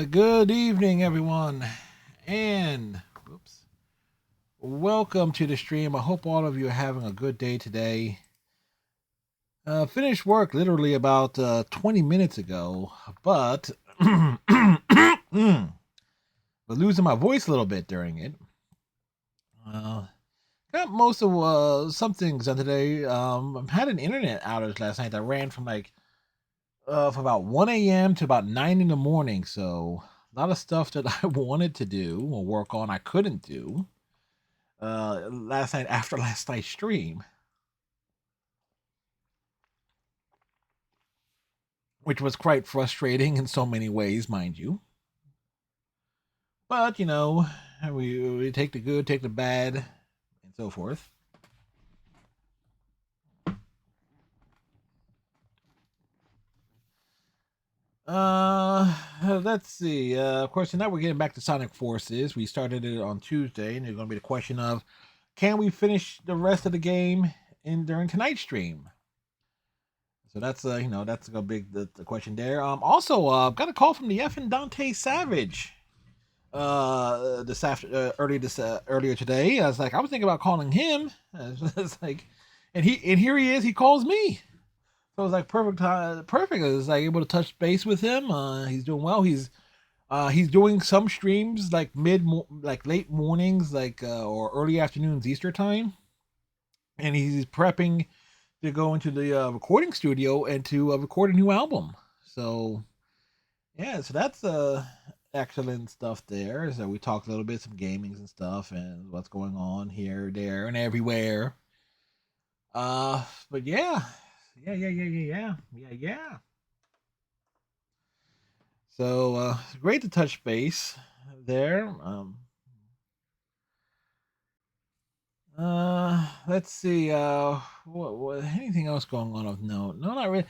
Good evening, everyone, and oops, welcome to the stream. I hope all of you are having a good day today. Finished work literally about 20 minutes ago, but but losing my voice a little bit during it. Uh, got most of some things done today. I had an internet outage last night that ran from about 1 a.m. to about 9 in the morning. So a lot of stuff that I wanted to do or work on, I couldn't do last night after last night's stream, which was quite frustrating in so many ways, mind you. But, we take the good, take the bad, and so forth. Let's see. Of course, tonight we're getting back to Sonic Forces. We started it on Tuesday, and there's going to be the question of can we finish the rest of the game during tonight's stream? So that's that's a big the question there. Also, got a call from the F and Dante Savage. This after earlier today. I was thinking about calling him. It's like, and here he is. He calls me. So it was like perfect time. Perfect. I was like able to touch base with him. He's doing well. He's doing some streams like like late mornings, or early afternoons Easter time, and he's prepping to go into the recording studio and to record a new album. So yeah, so that's excellent stuff there. So we talked a little bit some gamings and stuff and what's going on here, there, and everywhere. But yeah. So great to touch base there. Let's see. What anything else going on of note? No, not really.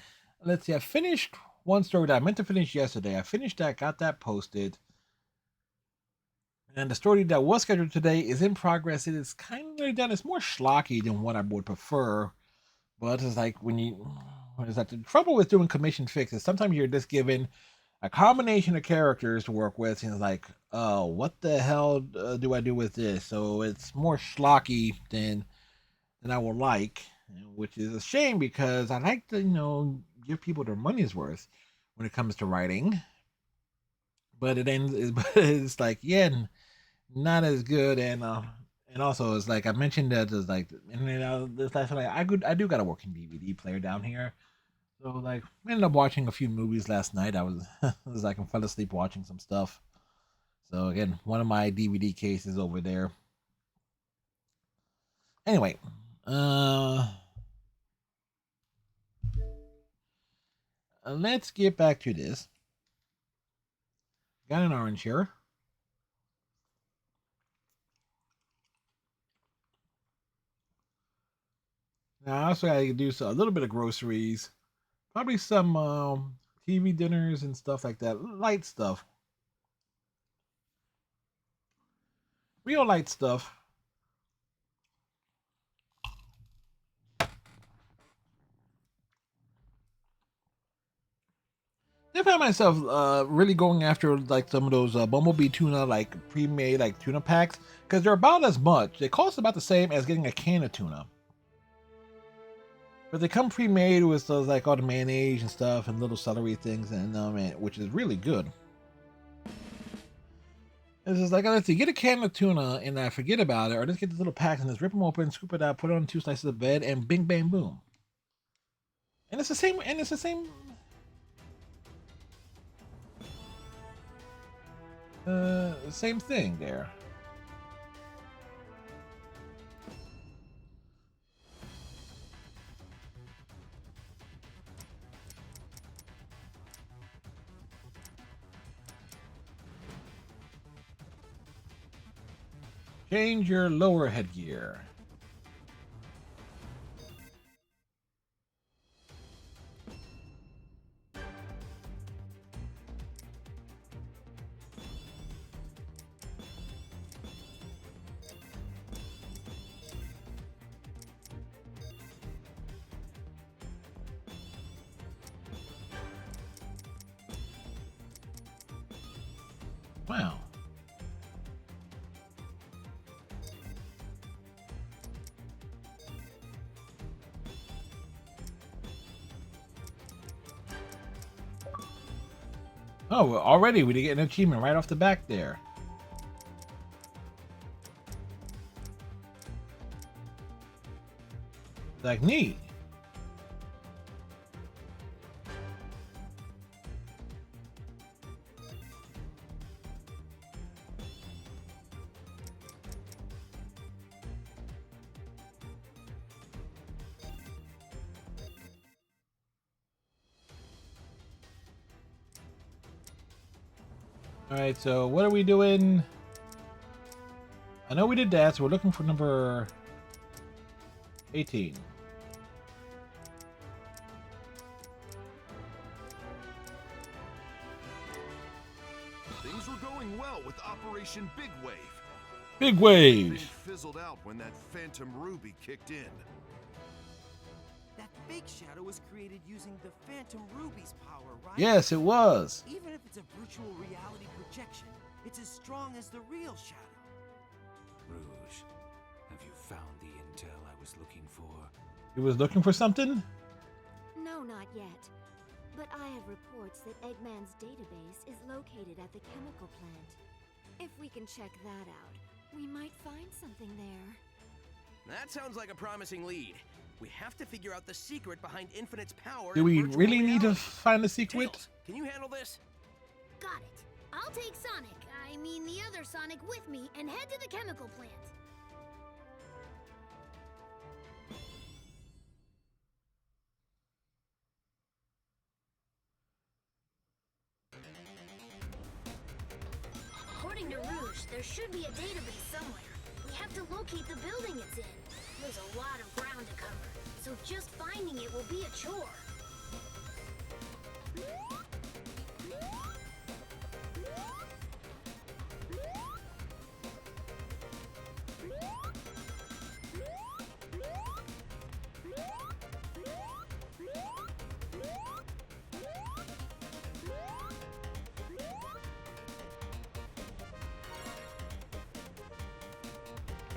Let's see. I finished one story that I meant to finish yesterday. I finished that, got that posted. And the story that was scheduled today is in progress. It is kind of done. It's more schlocky than what I would prefer. But it's like what is that? The trouble with doing commission fixes, sometimes you're just given a combination of characters to work with, and it's like, oh, what the hell do I do with this? So it's more schlocky than I would like, which is a shame because I like to, give people their money's worth when it comes to writing. But it ends, but it's like, yeah, not as good, and also it's like I mentioned that there's like, and this last night I do got a working DVD player down here, so like I ended up watching a few movies last night. I was I was like I fell asleep watching some stuff. So again, one of my DVD cases over there. Anyway, uh, let's get back to this. Got an orange here. Now I also got to do a little bit of groceries, probably some TV dinners and stuff like that, light stuff, real light stuff. I find myself really going after like some of those Bumblebee tuna, like pre-made like tuna packs, because they're about as much. They cost about the same as getting a can of tuna, but they come pre-made with those like all the mayonnaise and stuff and little celery things, which is really good. It's just like, let's see, get a can of tuna and I forget about it, or just get these little packs and just rip them open, scoop it out, put it on two slices of bread, and bing, bang, boom. And it's the same. And it's the same. Same thing there. Change your lower headgear. Wow. Oh, well, already we did get an achievement right off the back there. Like, neat. All right, so what are we doing? I know we did that, so we're looking for number 18. Things were going well with Operation Big Wave. Big Waves. Things fizzled out when that Phantom Ruby kicked in. That fake shadow was created using the Phantom Ruby's power, right? Yes, it was. Even if it's a virtual reality projection, it's as strong as the real shadow. Rouge, have you found the intel I was looking for? He was looking for something? No, not yet. But I have reports that Eggman's database is located at the chemical plant. If we can check that out, we might find something there. That sounds like a promising lead. We have to figure out the secret behind Infinite's power. Do and we virtual really need to reality. find the secret? Tails, can you handle this? Got it. I'll take Sonic, I mean the other Sonic, with me and head to the chemical plant. According to Rouge, there should be a database somewhere. We have to locate the building it's in. There's a lot of ground to cover, so just finding it will be a chore.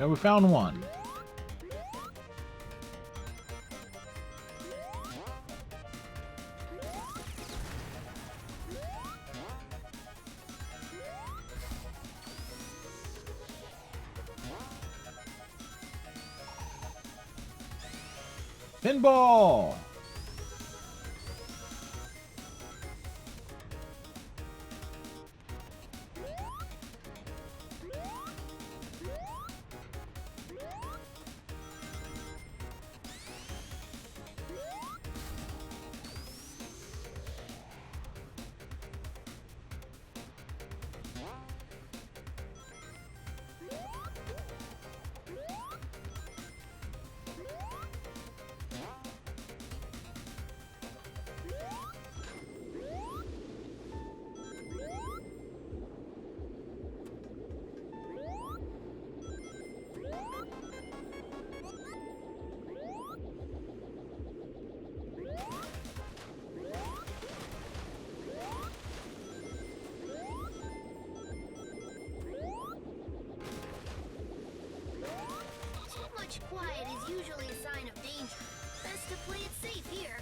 And we found one. Pinball! Too much quiet is usually a sign of danger. Best to play it safe here.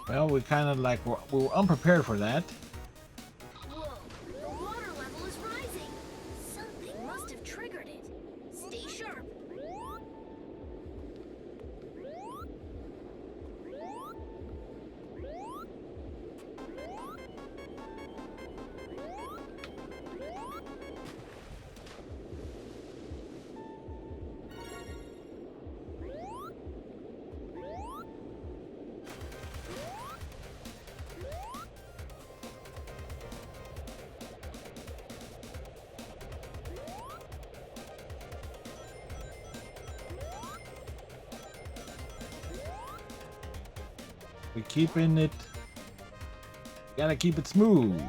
Well, we kind of like we were unprepared for that. Whoa, the water level is rising. Something must have triggered it. Stay sharp. We're keeping it. Gotta keep it smooth.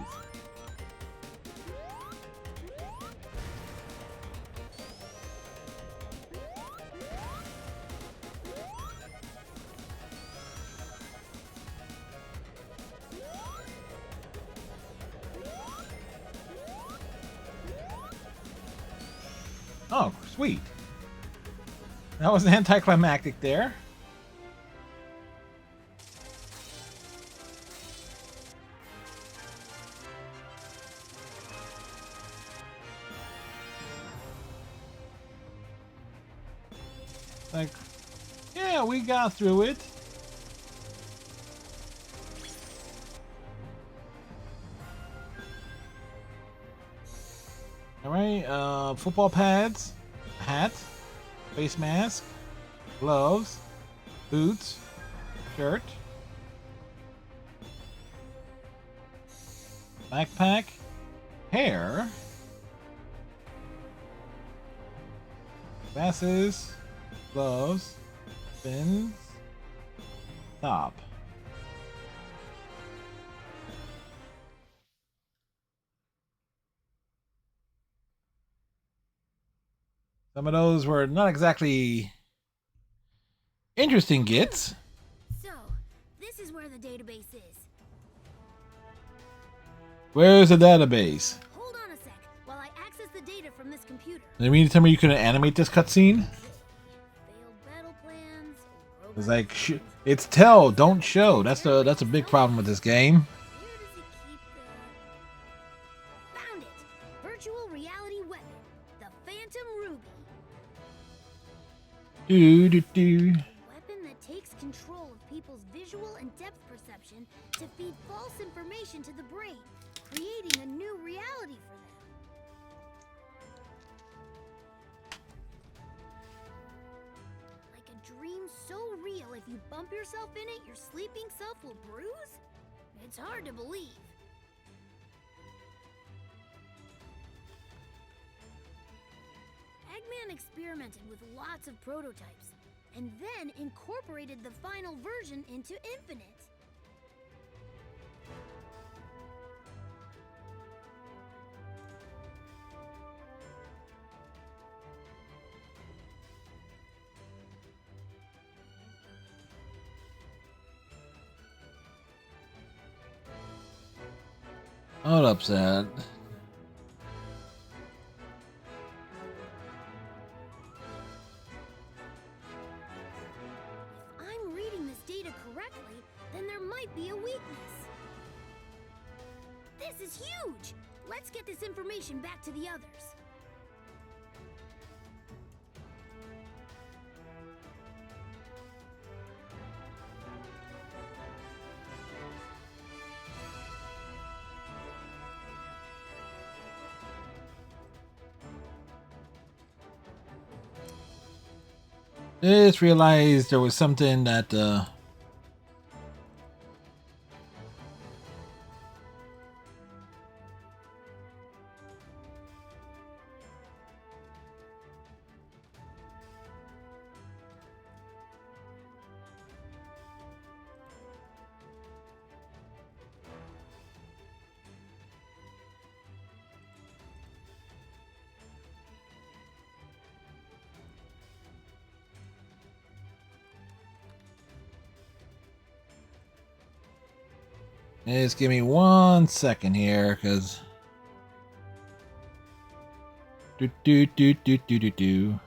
Oh, sweet. That was anticlimactic there. Like, yeah, we got through it. All right, football pads, hat, face mask, gloves, boots, shirt, backpack, hair, glasses, gloves, fins, top. Some of those were not exactly interesting gets. So, this is where the database is. Where's the database? Hold on a sec while I access the data from this computer. You mean to tell me you couldn't animate this cutscene? Failed battle plans. It's like it's tell, don't show. That's a big problem with this game. Where does it keep the... Found it! Virtual reality weapon. The Phantom Ruby. Do do do. A weapon that takes control of people's visual and depth perception to feed false information to the brain, creating a new reality for them. Like a dream so real if you bump yourself in it, your sleeping self will bruise? It's hard to believe. Eggman experimented with lots of prototypes, and then incorporated the final version into Infinite. Hold up, Sad. If I'm reading this data correctly, then there might be a weakness. This is huge! Let's get this information back to the others. Just realized there was something that just give me 1 second here, cause do.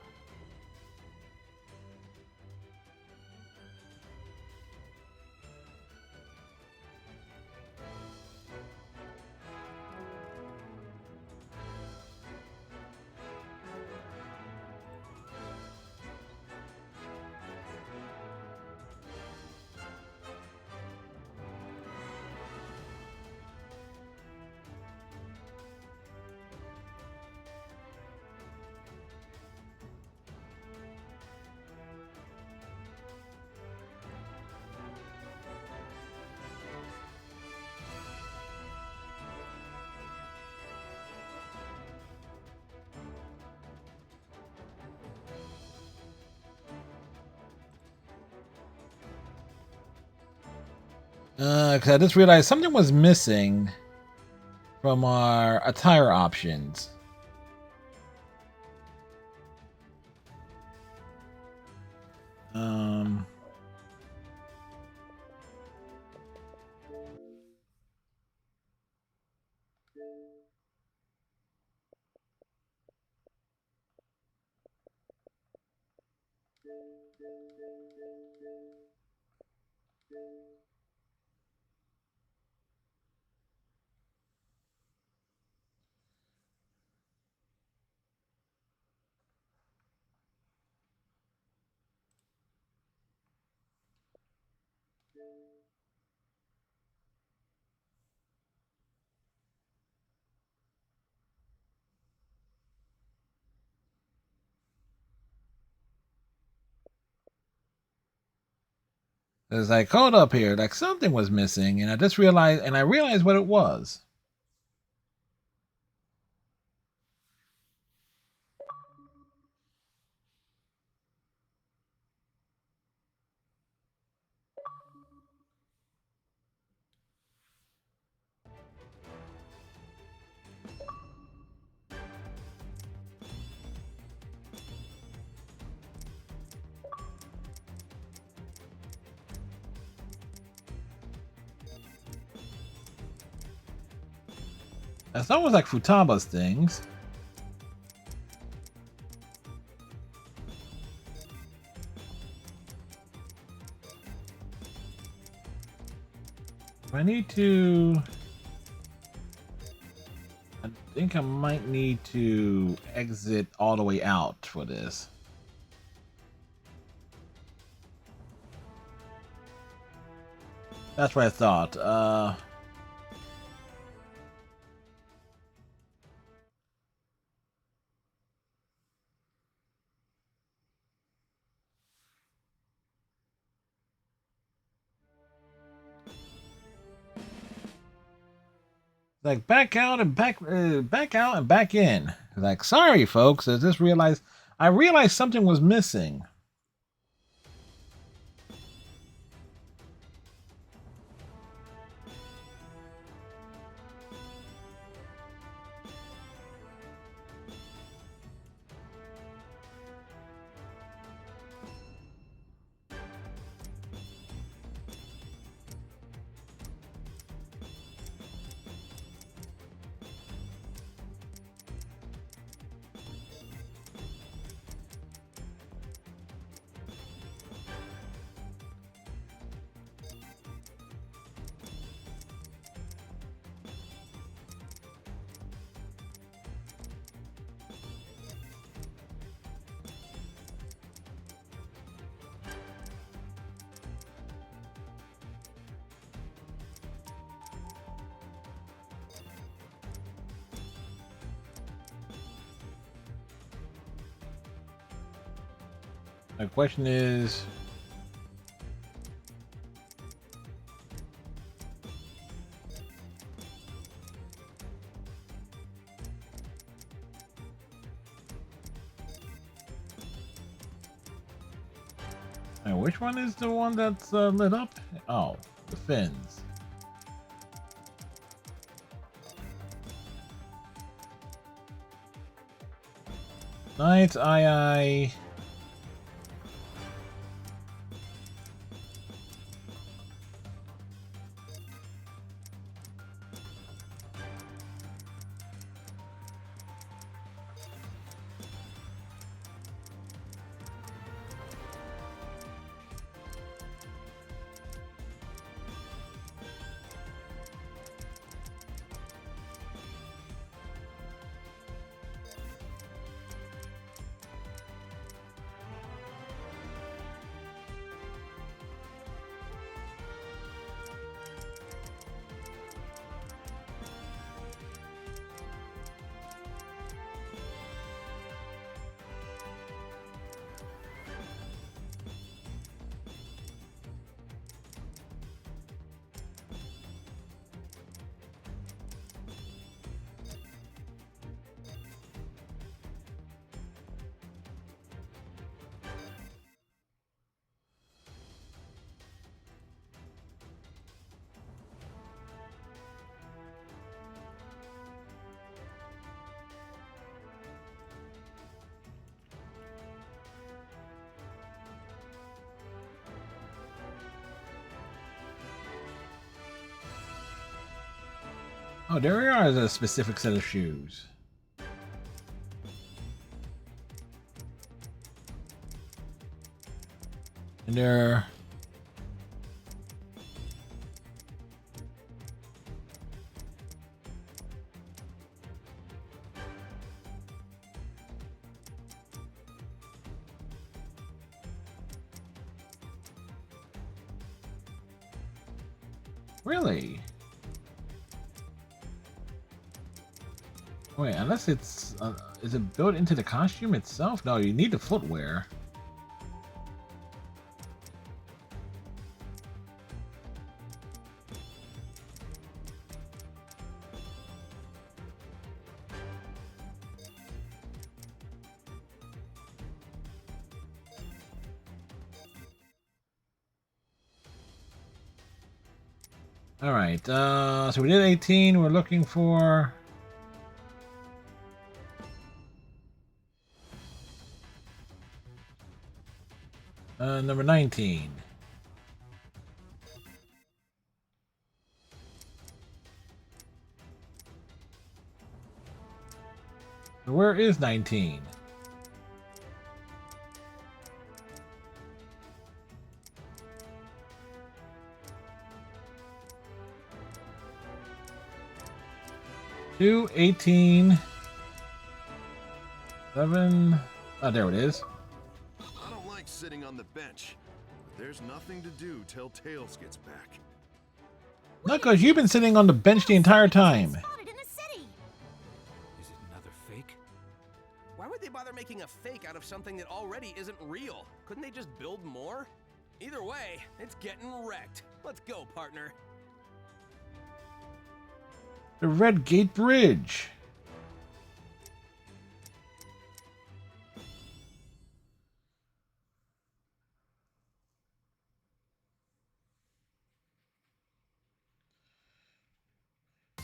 Because I just realized something was missing from our attire options. It's like, hold up here, like something was missing, and I realized what it was. That's almost like Futaba's things. I need to... I think I might need to exit all the way out for this. That's what I thought. Like back out and back out and back in. Like, sorry folks, I realized something was missing. My question is, which one is the one that's lit up? Oh, the fins. Night, aye. Oh, there are a specific set of shoes. And they're... Really? Wait, unless it's... is it built into the costume itself? No, you need the footwear. All right, so we did 18. We're looking for... number 19. Where is 19? Two, 18, 11. Oh, there it is. I don't like sitting on the bench, but there's nothing to do till Tails gets back. Knuckles, you've been sitting on the bench the entire time. Spotted in the city. Is it another fake? Why would they bother making a fake out of something that already isn't real? Couldn't they just build more? Either way, it's getting wrecked. Let's go, partner. The Red Gate Bridge.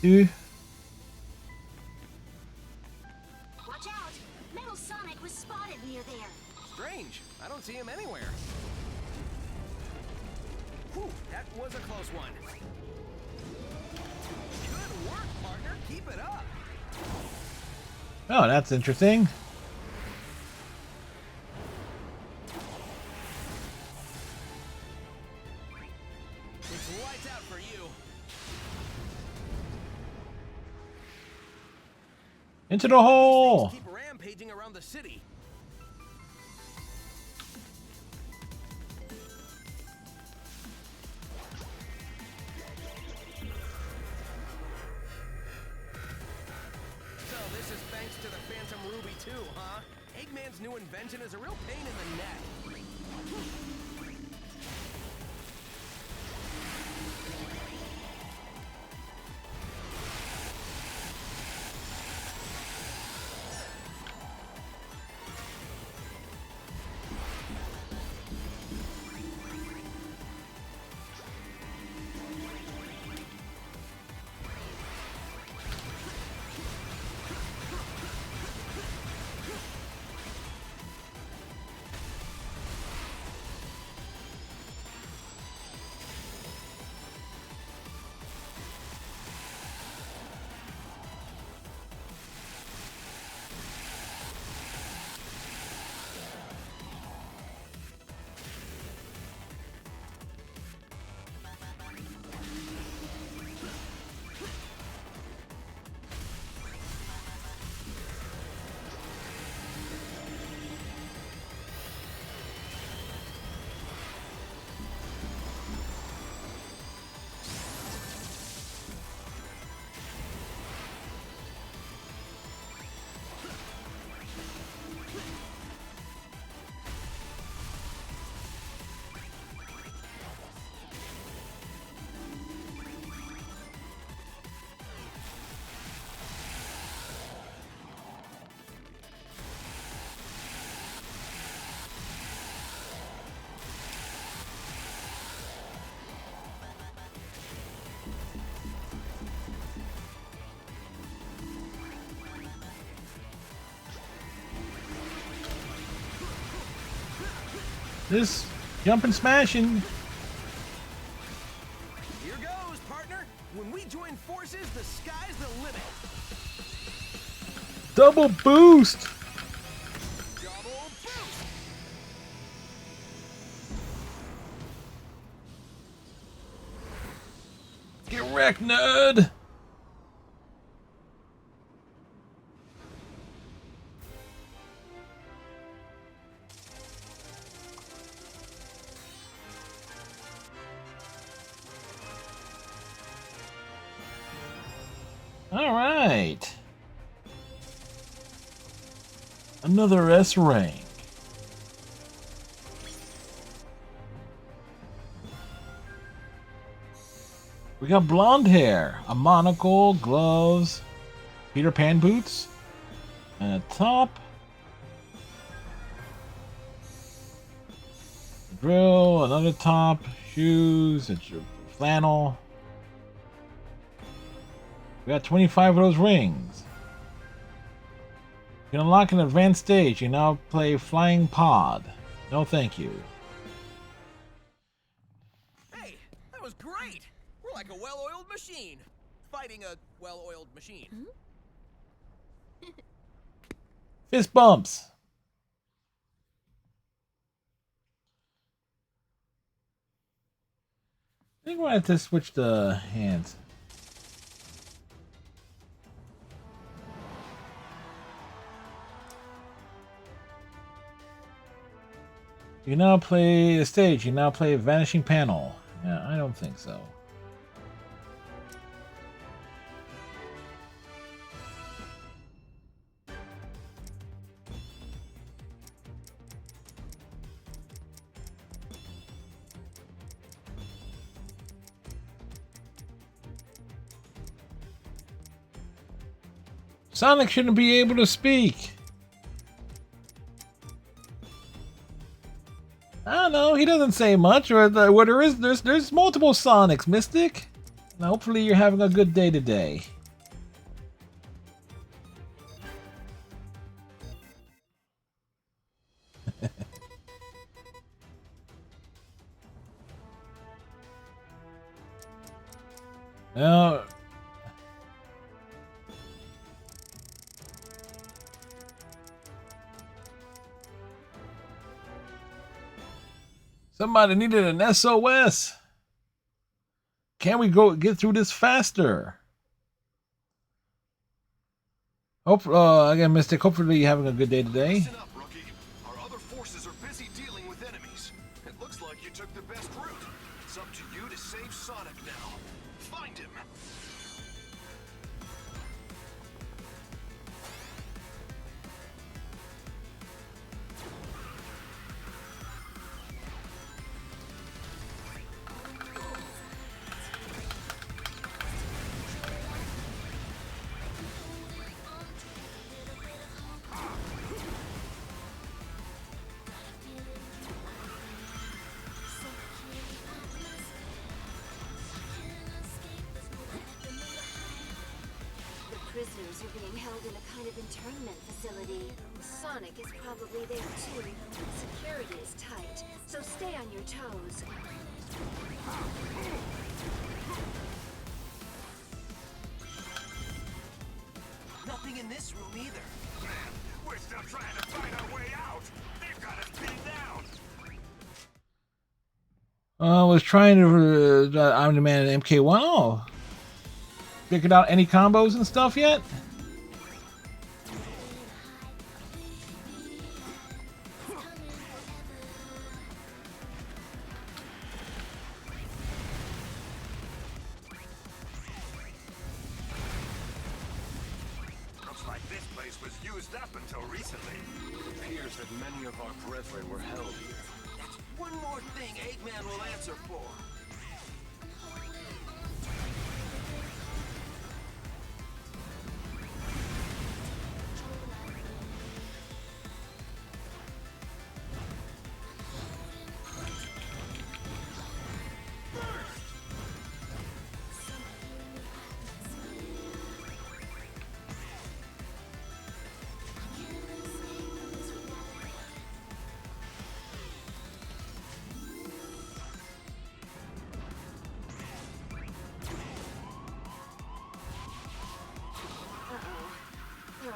Dude. Watch out! Metal Sonic was spotted near there. Strange. I don't see him anywhere. Whew, that was a close one. Good work, partner. Keep it up. Oh, that's interesting. It's lights out for you. Into the hole. Keep rampaging around the city. So this is thanks to the Phantom Ruby too, huh? Eggman's new invention is a real pain in the neck. This jumping, smashing. Here goes, partner. When we join forces, the sky's the Double boost! Double boost! Get wrecked, nerd! All right. Another S rank. We got blonde hair, a monocle, gloves, Peter Pan boots, and a top. Drill, another top, shoes, a flannel. We got 25 of those rings. You can unlock an advanced stage. You now play Flying Pod. No thank you. Hey, that was great! We're like a well-oiled machine. Fighting a well-oiled machine. Fist bumps. I think we'll have to switch the hands. You now play a stage. You now play a Vanishing Panel. Yeah, I don't think so. Sonic shouldn't be able to speak. I don't know. He doesn't say much. Or there's multiple Sonics, Mystic. And hopefully you're having a good day today. Now, somebody needed an SOS. Can we get through this faster? Again, Mystic, hopefully you're having a good day today. Listen up, rookie. Our other forces are busy dealing with enemies. It looks like you took the best route. It's up to you to save Sonic now. Find him. Prisoners are being held in a kind of internment facility. Sonic is probably there too. Security is tight, so stay on your toes. Nothing in this room either. Man, we're still trying to find our way out. They've got us pinned down. I was trying to Omni-Man and MK1. Oh. Figured out any combos and stuff yet? Looks like this place was used up until recently. It appears that many of our brethren were held here. That's one more thing Eggman will answer for.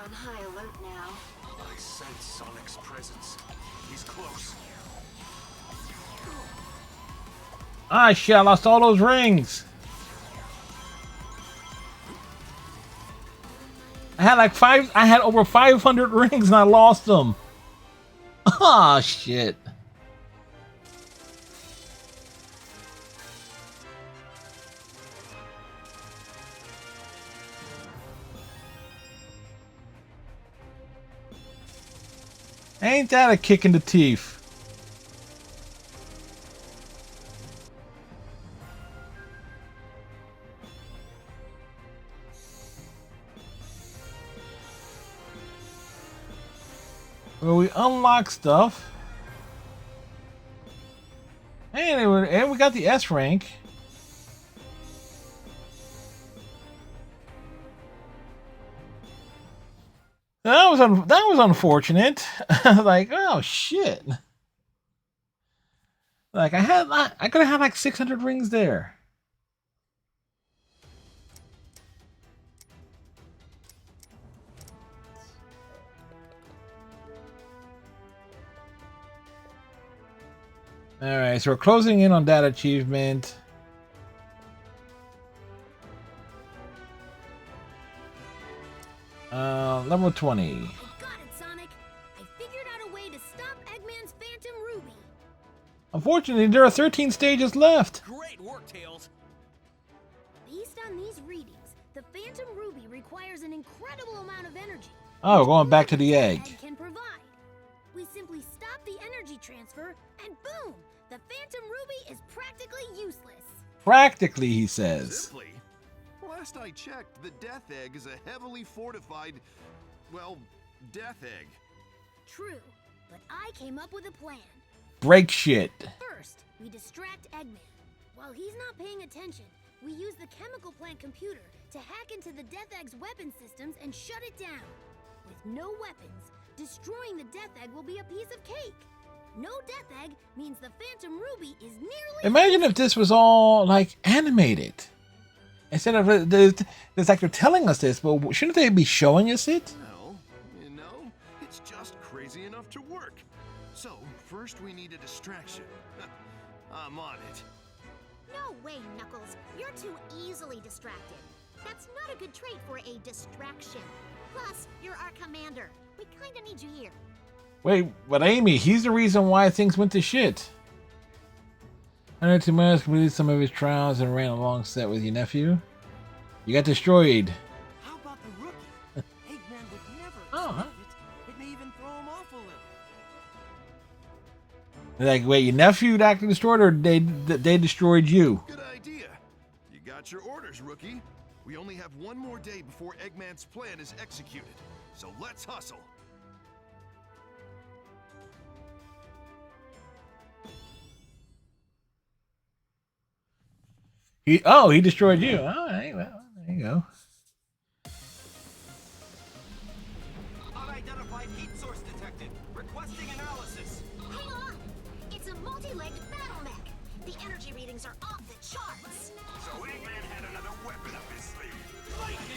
on high alert now. I sense Sonic's presence. He's close. Ah, shit, I lost all those rings. I had over 500 rings and I lost them. Ah, shit. Ain't that a kick in the teeth? Well, we unlock stuff. And we got the S rank. That was unfortunate. Like, oh shit. Like I could have had like 600 rings there. All right, so we're closing in on that achievement. Level 20. I got it, Sonic. I figured out a way to stop Eggman's Phantom Ruby. Unfortunately, there are 13 stages left. Great work, Tails. Based on these readings, the Phantom Ruby requires an incredible amount of energy. Oh, we're going back to only the egg. Can provide. We simply stop the energy transfer, and boom! The Phantom Ruby is practically useless. Practically, he says. Simply. Last I checked, the Death Egg is a heavily fortified, well, Death Egg. True, but I came up with a plan. Break shit. First, we distract Eggman. While he's not paying attention, we use the chemical plant computer to hack into the Death Egg's weapon systems and shut it down. With no weapons, destroying the Death Egg will be a piece of cake. No Death Egg means the Phantom Ruby is nearly... Imagine if this was all like animated. Instead of it's like they're telling us this, but shouldn't they be showing us it? Well, you know, it's just crazy enough to work. So, first we need a distraction. I'm on it. No way, Knuckles. You're too easily distracted. That's not a good trait for a distraction. Plus, you're our commander. We kinda need you here. Wait, but Amy, he's the reason why things went to shit. Under 2 months, completed some of his trials and ran a long set with your nephew. You got destroyed. How about the rookie? Eggman would never Oh, huh. expect it. It may even throw him off a little. Like, wait, your nephew actually destroyed, or they destroyed you? Good idea. You got your orders, rookie. We only have one more day before Eggman's plan is executed. So let's hustle. He destroyed you. All right, well, there you go. Unidentified heat source detected. Requesting analysis. Hang on! It's a multi-legged battle mech. The energy readings are off the charts. So Eggman had another weapon up his sleeve. Lightning!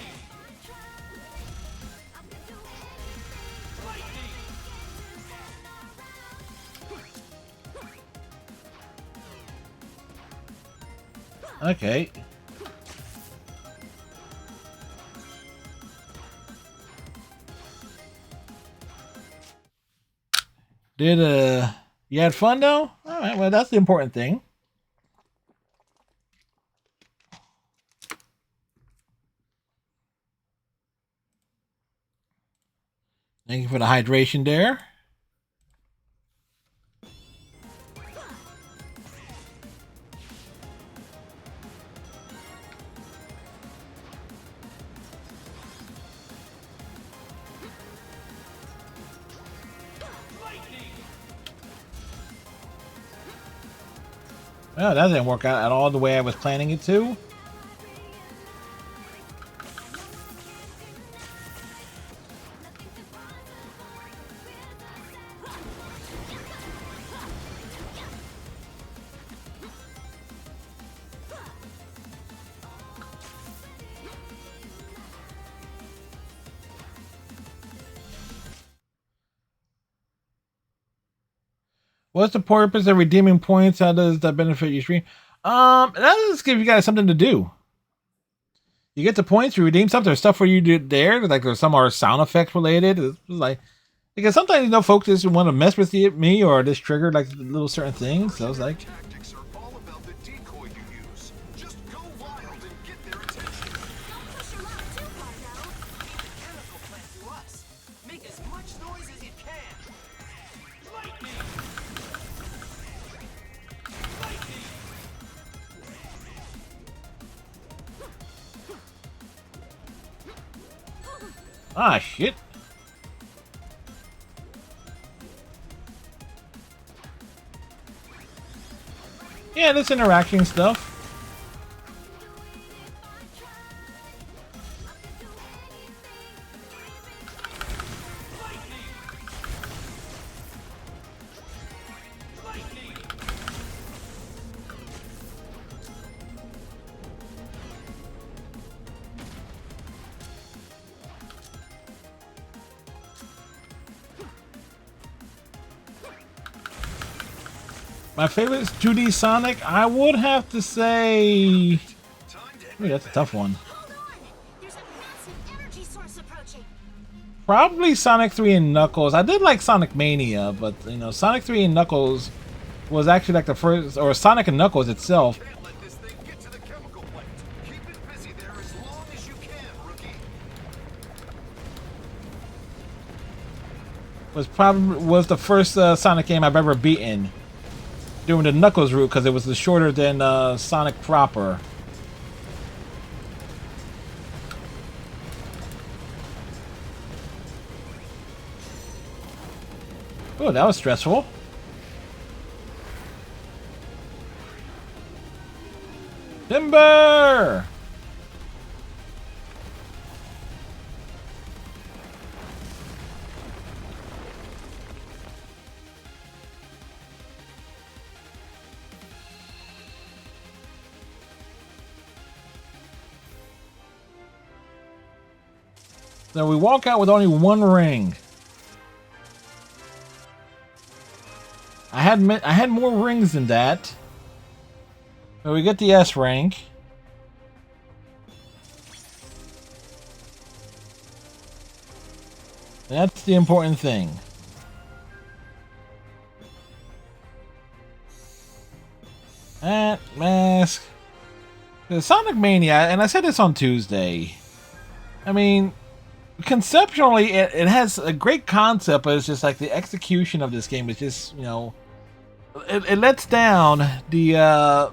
Okay. You had fun though? All right, well that's the important thing. Thank you for the hydration there. Oh, that didn't work out at all the way I was planning it to. What's the purpose of redeeming points? How does that benefit your stream? That just give you guys something to do. You get the points, you redeem stuff. There's stuff for you to do there. Like there's some are sound effects related. It's like because sometimes folks just want to mess with me or just trigger like little certain things. So I was like, Tactics are all about the decoy you use. Just go wild and get their attention. Don't push your luck too hard, though. Keep the chemical plant to us. Make as much noise as you can. Lightning! Lightning! ah, shit. Yeah, this interaction stuff. My favorite is 2D Sonic. I would have to say, ooh, that's a tough one. Hold on! There's a massive energy source approaching. Probably Sonic 3 and Knuckles. I did like Sonic Mania, but Sonic 3 and Knuckles was actually like the first, or Sonic and Knuckles itself Can't let this thing get to the chemical plant. Keep it busy there as long as you can, rookie. was the first Sonic game I've ever beaten. Doing the Knuckles route because it was shorter than Sonic proper. Oh, that was stressful. Timber! So we walk out with only one ring. I had more rings than that. So we get the S rank. That's the important thing. That mask. The Sonic Mania, and I said this on Tuesday. I mean, conceptually, it has a great concept, but it's just like the execution of this game is just, it lets down the,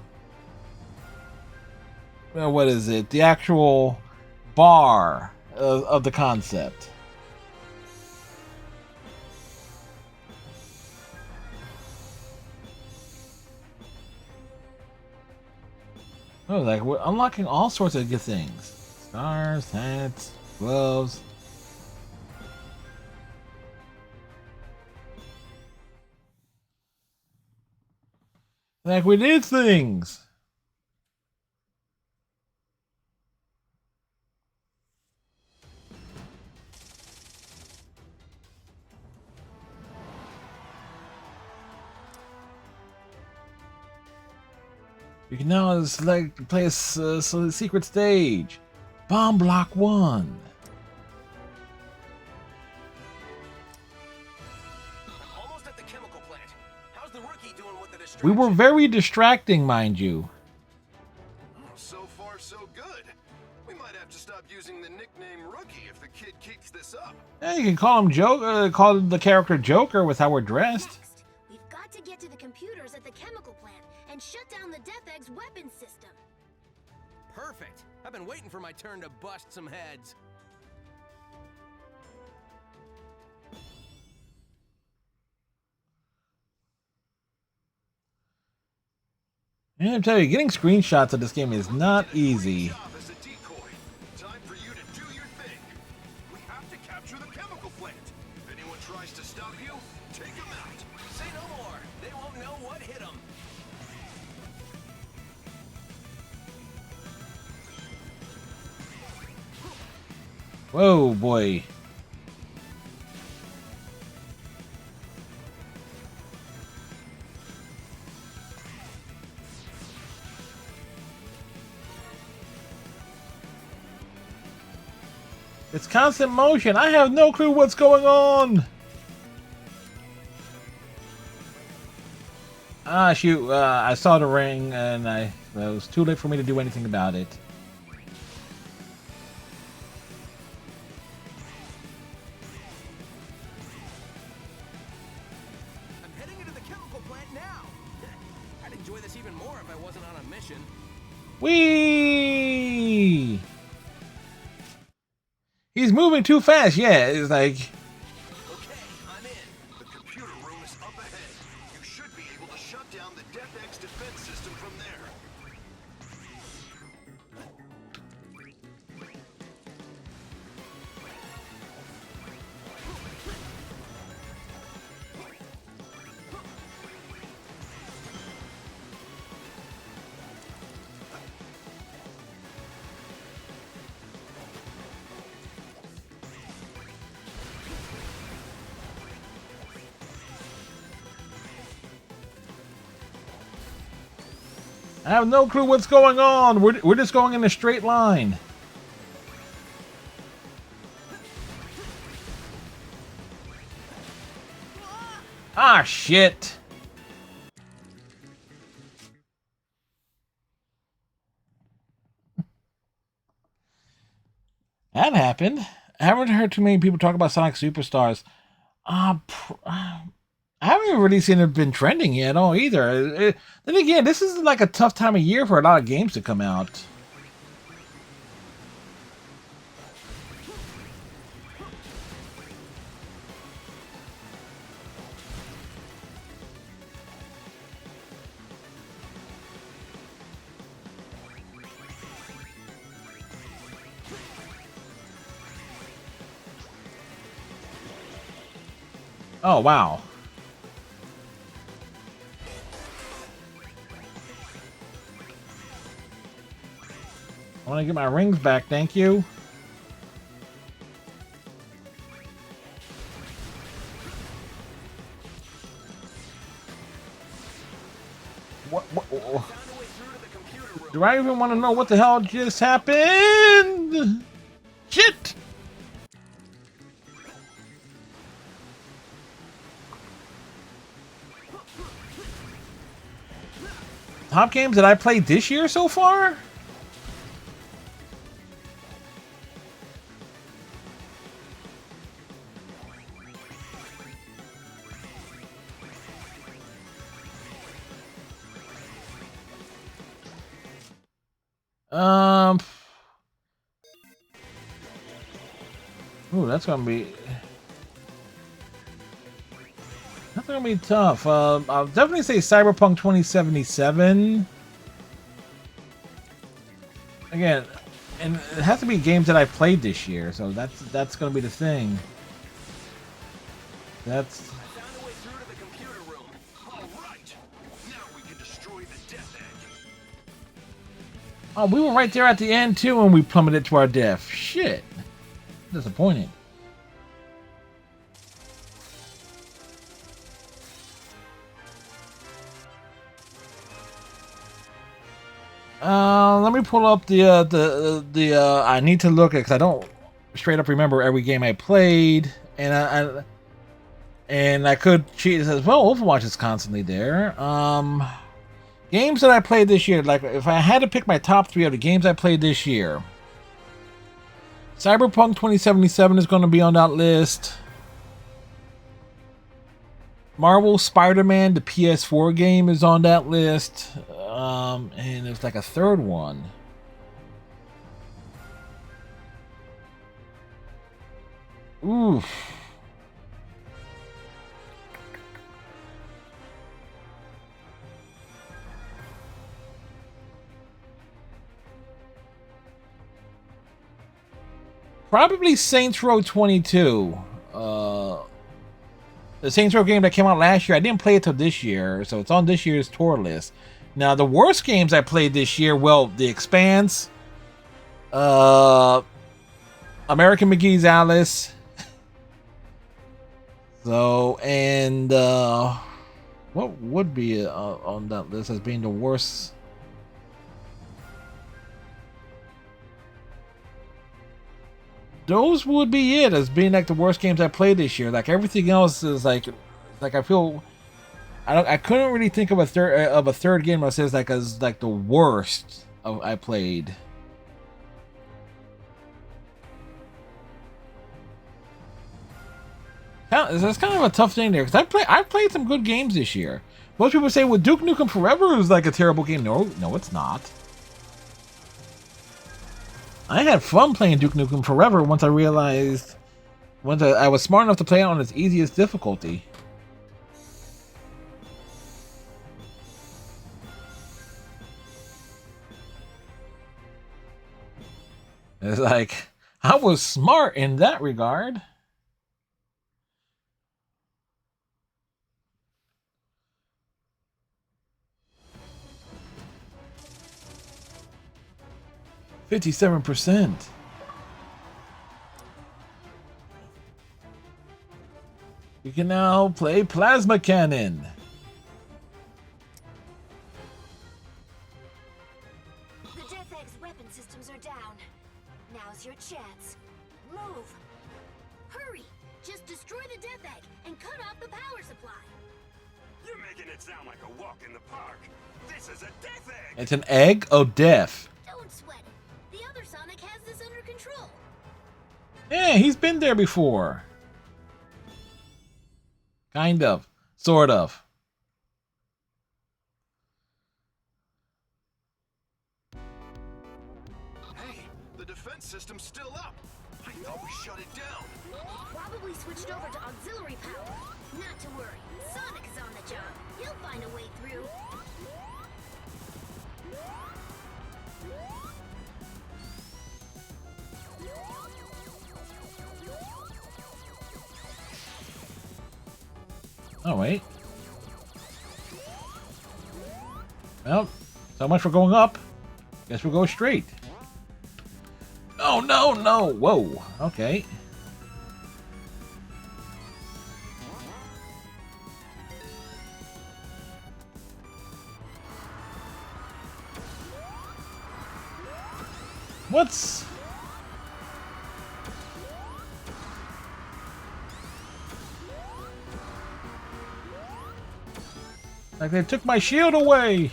what is it? The actual bar of the concept. Oh, like we're unlocking all sorts of good things. Stars, hats, gloves. Like we did things. You can now select play a secret stage. Bomb Block 1. Almost at the chemical plant. How's the rookie doing with the distraction? We were very distracting, mind you. So far, so good. We might have to stop using the nickname Rookie if the kid keeps this up. Yeah, you can call him Joker. Call the character Joker with how we're dressed. Next, we've got to get to the computers at the chemical plant and shut down the Death Egg's weapon system. Perfect. I've been waiting for my turn to bust some heads. And I'm telling you, getting screenshots of this game is not easy. Job as a decoy. Time for you to do your thing. We have to capture the chemical plant. If anyone tries to stop you, take them out. Say no more. They won't know what hit them. Whoa, boy. It's constant motion. I have no clue what's going on. Ah, shoot. I saw the ring, and it was too late for me to do anything about it. I'm heading into the chemical plant now. I'd enjoy this even more if I wasn't on a mission. Whee! He's moving too fast. Yeah, it's like... Okay, I'm in. The computer room is up ahead. You should be able to shut down the Death Eggs defense system from there. I have no clue what's going on. We're just going in a straight line. Ah, shit. That happened. I haven't heard too many people talk about Sonic Superstars. I haven't really seen it been trending yet at all either. Then again, this is like a tough time of year for a lot of games to come out. Oh, wow. I want to get my rings back, thank you. What? Do I even want to know what the hell just happened? Shit! Top games that I played this year so far? Ooh, that's gonna be tough. I'll definitely say Cyberpunk 2077. Again, and it has to be games that I played this year, so that's gonna be the thing. That's. I found a way through to the computer room. All right. Now we can destroy the Death Egg. Oh, we were right there at the end too, and we plummeted to our death. Shit. Disappointed. Let me pull up the I need to look at, because I don't straight up remember every game I played, and I could cheat as well. Overwatch is constantly there. Games that I played this year, like if I had to pick my top 3 of the games I played this year, Cyberpunk 2077 is going to be on that list. Marvel Spider-Man, the PS4 game, is on that list. And there's like a third one. Oof. Probably Saints Row 22. The Saints Row game that came out last year. I didn't play it till this year, so it's on this year's tour list. Now, the worst games I played this year, well, The Expanse, American McGee's Alice. So, and what would be on that list as being the worst? those would be it as being like the worst games I played this year. Like everything else is like I feel I couldn't really think of a third game that says like as like the worst I played. That's kind of a tough thing there because I played some good games this year. Most people say, well, Duke Nukem Forever is like a terrible game. No, it's not. I had fun playing Duke Nukem Forever once I realized, once I was smart enough to play it on its easiest difficulty. It's like, I was smart in that regard. %. You can now play Plasma Cannon. The Death Egg's weapon systems are down. Now's your chance. Move! Hurry! Just destroy the Death Egg and cut off the power supply. You're making it sound like a walk in the park. This is a death egg. It's an egg of death. Don't sweat it. The other Sonic has this under control. Yeah, he's been there before. Kind of. Sort of. Hey, the defense system's still up. I thought we shut it down. Probably switched over to auxiliary power. Not to worry. Sonic is on the job. He'll find a way through. Oh, wait. Well, so much for going up. Guess we'll go straight. Oh, no, no. Whoa. Okay. What's... Like they took my shield away!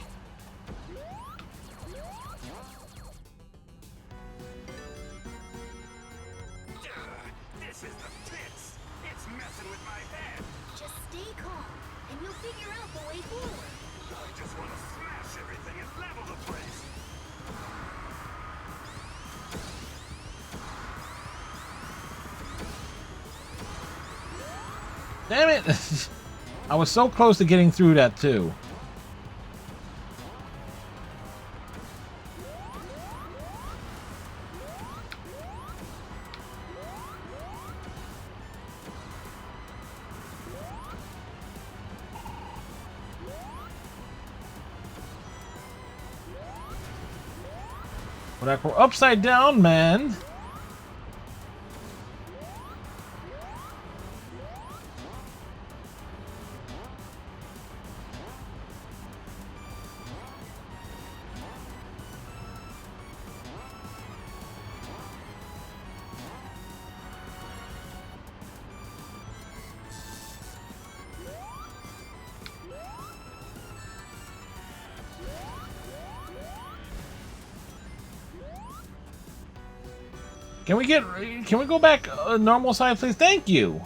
This is the pits. It's messing with my head. Just stay calm, and you'll figure out the way forward. I just want to smash everything and level the place. Damn it! I was so close to getting through that too. But like we're upside down, man. Can we go back normal side, please? Thank you.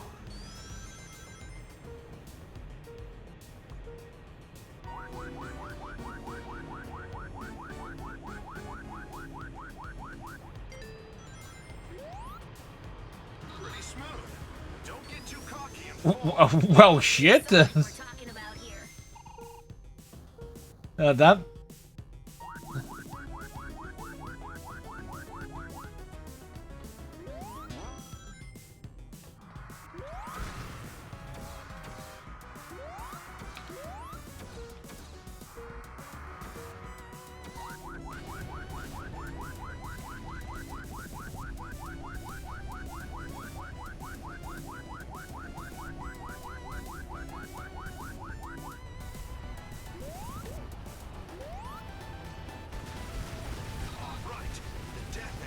Pretty smooth. Don't get too cocky and fall. Well, shit. We're talking about here. That.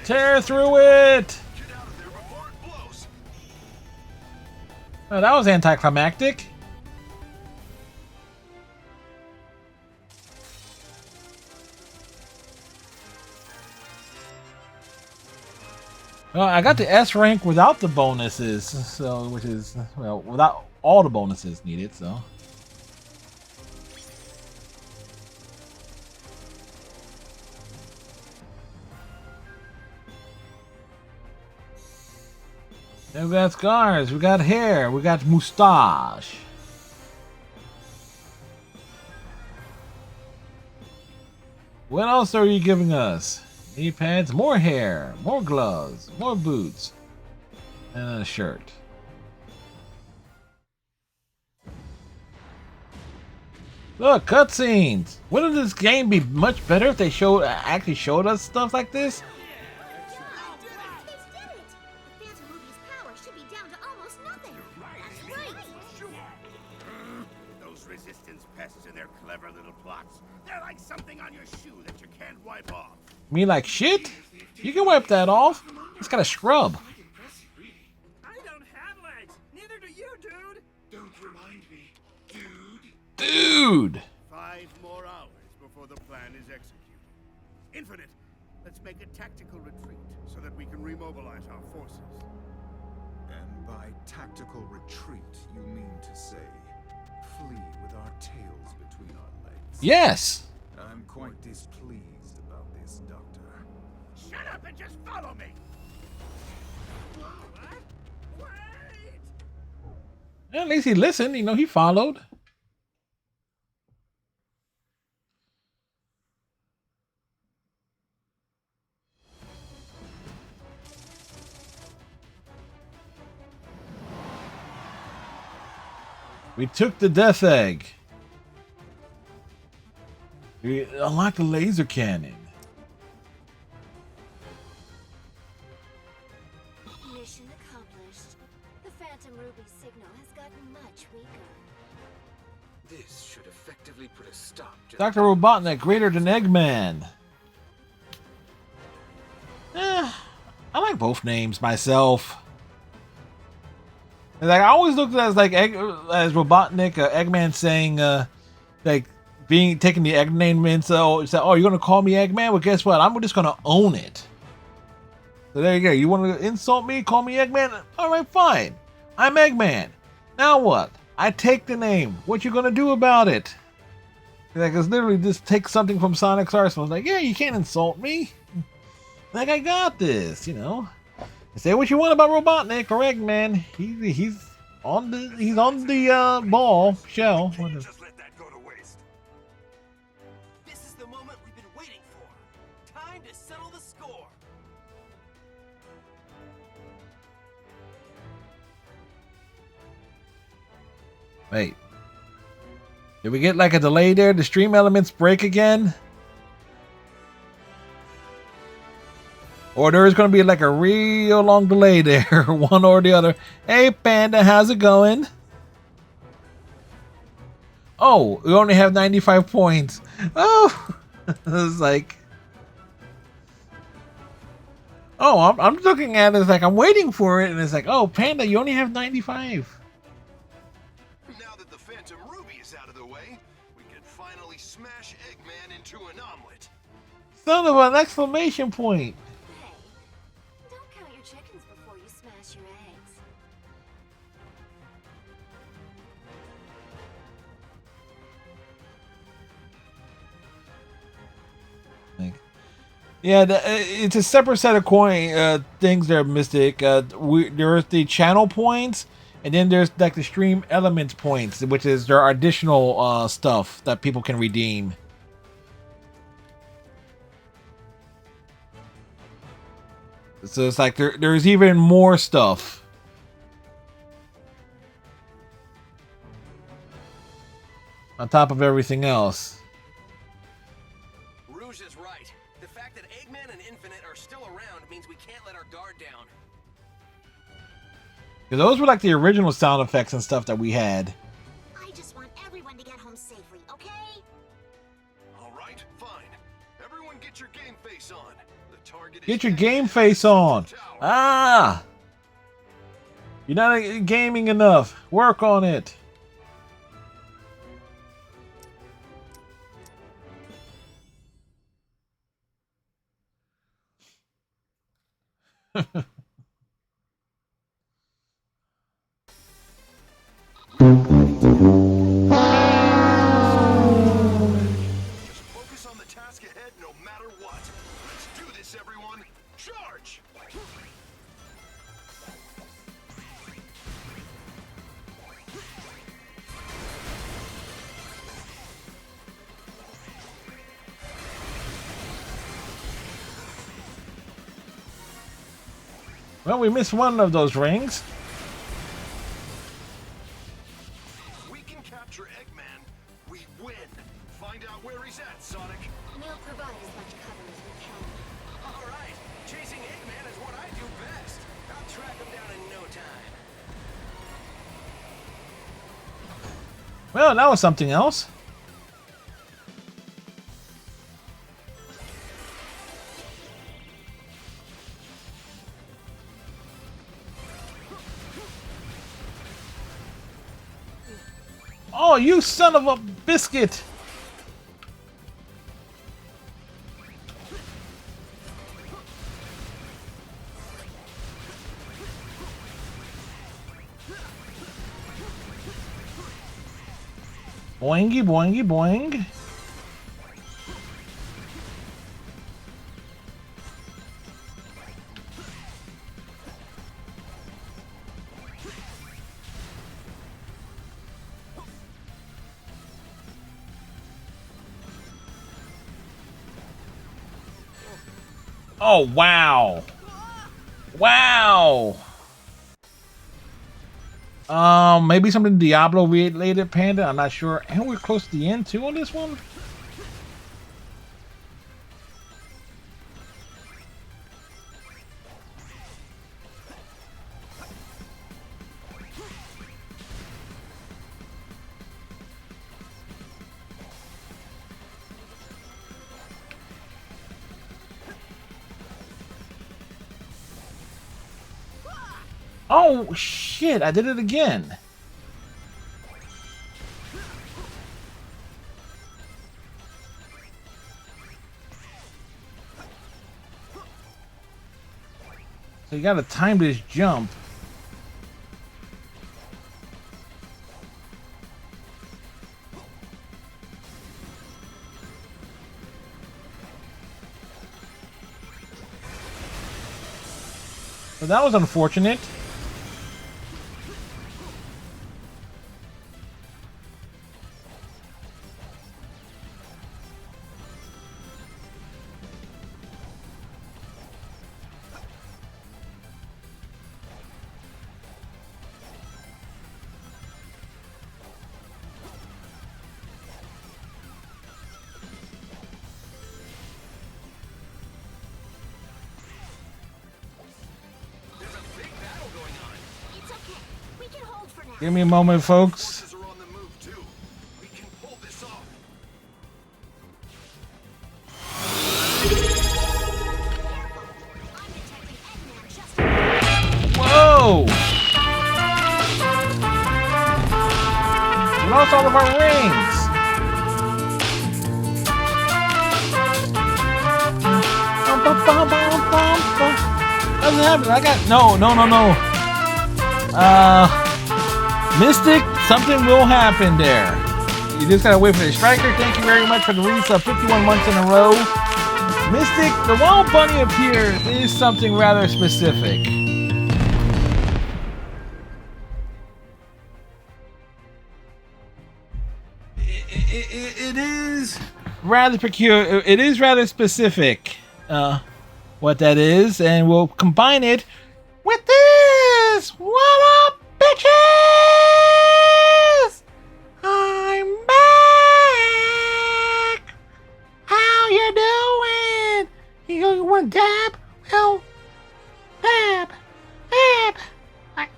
Tear through it! Get out of there before Oh, that was anticlimactic. Well, I got the S rank without the bonuses, so which is, well, without all the bonuses needed, so. Then we got scars, we got hair, we got mustache. What else are you giving us? Knee pads, more hair, more gloves, more boots, and a shirt. Look, cutscenes! Wouldn't this game be much better if they actually showed us stuff like this? They did it! The Phantom Ruby's power should be down to almost nothing. That's right. Those resistance pests and their clever little plots. They're like something on your shoe that you can't wipe off. Me like shit? You can wipe that off. It's got a scrub. I don't have legs. Neither do you, dude. Don't remind me, dude. Dude! 5 more hours before the plan is executed. Infinite, let's make a tactical retreat so that we can remobilize our forces. And by tactical retreat, you mean to say flee with our tails between our legs? Yes! I'm quite displeased about this, Doctor. Shut up and just follow me! What? Wait! At least he listened, you know, he followed. We took the Death Egg. We unlocked the laser cannon. Mission accomplished. The Phantom Ruby signal has gotten much weaker. This should effectively put a stop to Dr. Robotnik greater than Eggman. I like both names myself. Like I always looked at it as like as Robotnik, Eggman saying like taking the egg name and so say, oh, you're gonna call me Eggman? Well, guess what? I'm just gonna own it. So there you go. You want to insult me? Call me Eggman? All right, fine. I'm Eggman. Now what? I take the name. What you gonna do about it? Like it's literally just take something from Sonic's arsenal. Like, yeah, you can't insult me. Like I got this, you know. Say what you want about Robotnik or Eggman. He's on the ball shell. Just let that go to waste. This is the moment we've been waiting for. Time to settle the score. Wait. Did we get like a delay there? The stream elements break again? Or there's going to be like a real long delay there, one or the other. Hey, Panda, how's it going? Oh, we only have 95 points. Oh, it's like... Oh, I'm looking at it, it's like I'm waiting for it, and it's like, oh, Panda, you only have 95. Now that the Phantom Ruby is out of the way, we can finally smash Eggman into an omelet. Son of an exclamation point. Hey, don't count your chickens before you smash your eggs. Yeah, it's a separate set of coin things there, Mystic. There's the channel points, and then there's like the stream elements points, which is there are additional stuff that people can redeem. So it's like there's even more stuff. On top of everything else. Rouge is right. The fact that Eggman and Infinite are still around means we can't let our guard down. Because those were like the original sound effects and stuff that we had. I just want everyone to get home safely, okay? All right, fine. Everyone get your game face on. The target is Get your Eggman game at face the on. tower. Ah! You're not gaming enough. Work on it. Just focus on the task ahead no matter what. Let's do this, everyone. Charge! Well, we missed one of those rings. We can capture Eggman. We win. Find out where he's at, Sonic. We'll provide as much cover as we can. All right, chasing Eggman is what I do best. I'll track him down in no time. Well, that was something else. Oh, you son of a biscuit! Boingy, boingy, boing. Oh, wow. Wow. Maybe something Diablo related, Panda. I'm not sure. And we're close to the end too on this one. Oh shit, I did it again. So you gotta time this jump. So that was unfortunate. It's okay. We can hold for now. Give me a moment, folks. Forces are on the move too. We can pull this off. I'm detecting Eggman just Whoa! We lost all of our rings. What's happening? I got no. Mystic, something will happen there. You just gotta wait for the striker. Thank you very much for the resub 51 months in a row. Mystic, the wall bunny appears is something rather specific. It is rather peculiar. It is rather specific. What that is, and we'll combine it with this. What up, bitches? I'm back. How you doing? You want to dab? Well, dab.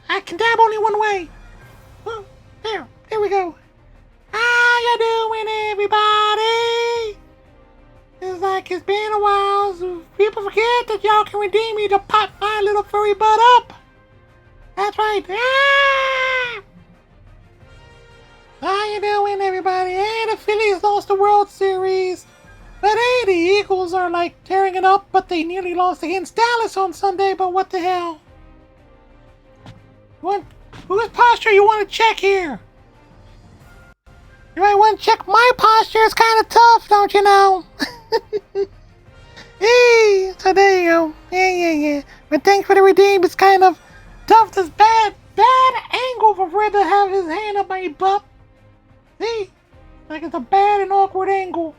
I can dab only one way. Well, there we go. How you doing, everybody? It's like it's been a while, so people forget that y'all can redeem me to pop my little furry butt up. That's right. Ah! How you doing, everybody? Hey, the Phillies lost the World Series. But hey, the Eagles are like tearing it up, but they nearly lost against Dallas on Sunday, but what the hell? Whose posture you want to check here? You might want to check my posture. It's kind of tough, don't you know? Hey, so there you go. Yeah. But thanks for the redeem. It's kind of tough. This bad angle for Fred to have his hand up my butt. See? Like it's a bad and awkward angle.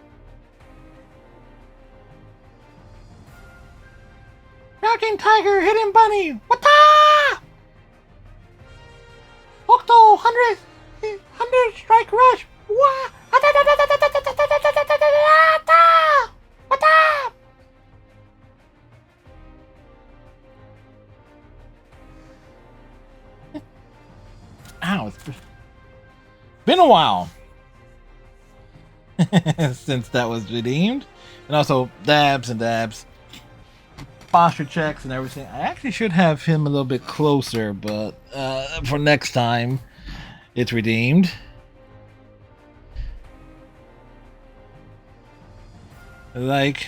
Crouching Tiger, Hidden Bunny. Wata! Octo, 100 strike rush. Wah! Wata! Ow, it's been a while since that was redeemed. And also dabs and dabs. Posture checks and everything. I actually should have him a little bit closer, but for next time, it's redeemed. Like,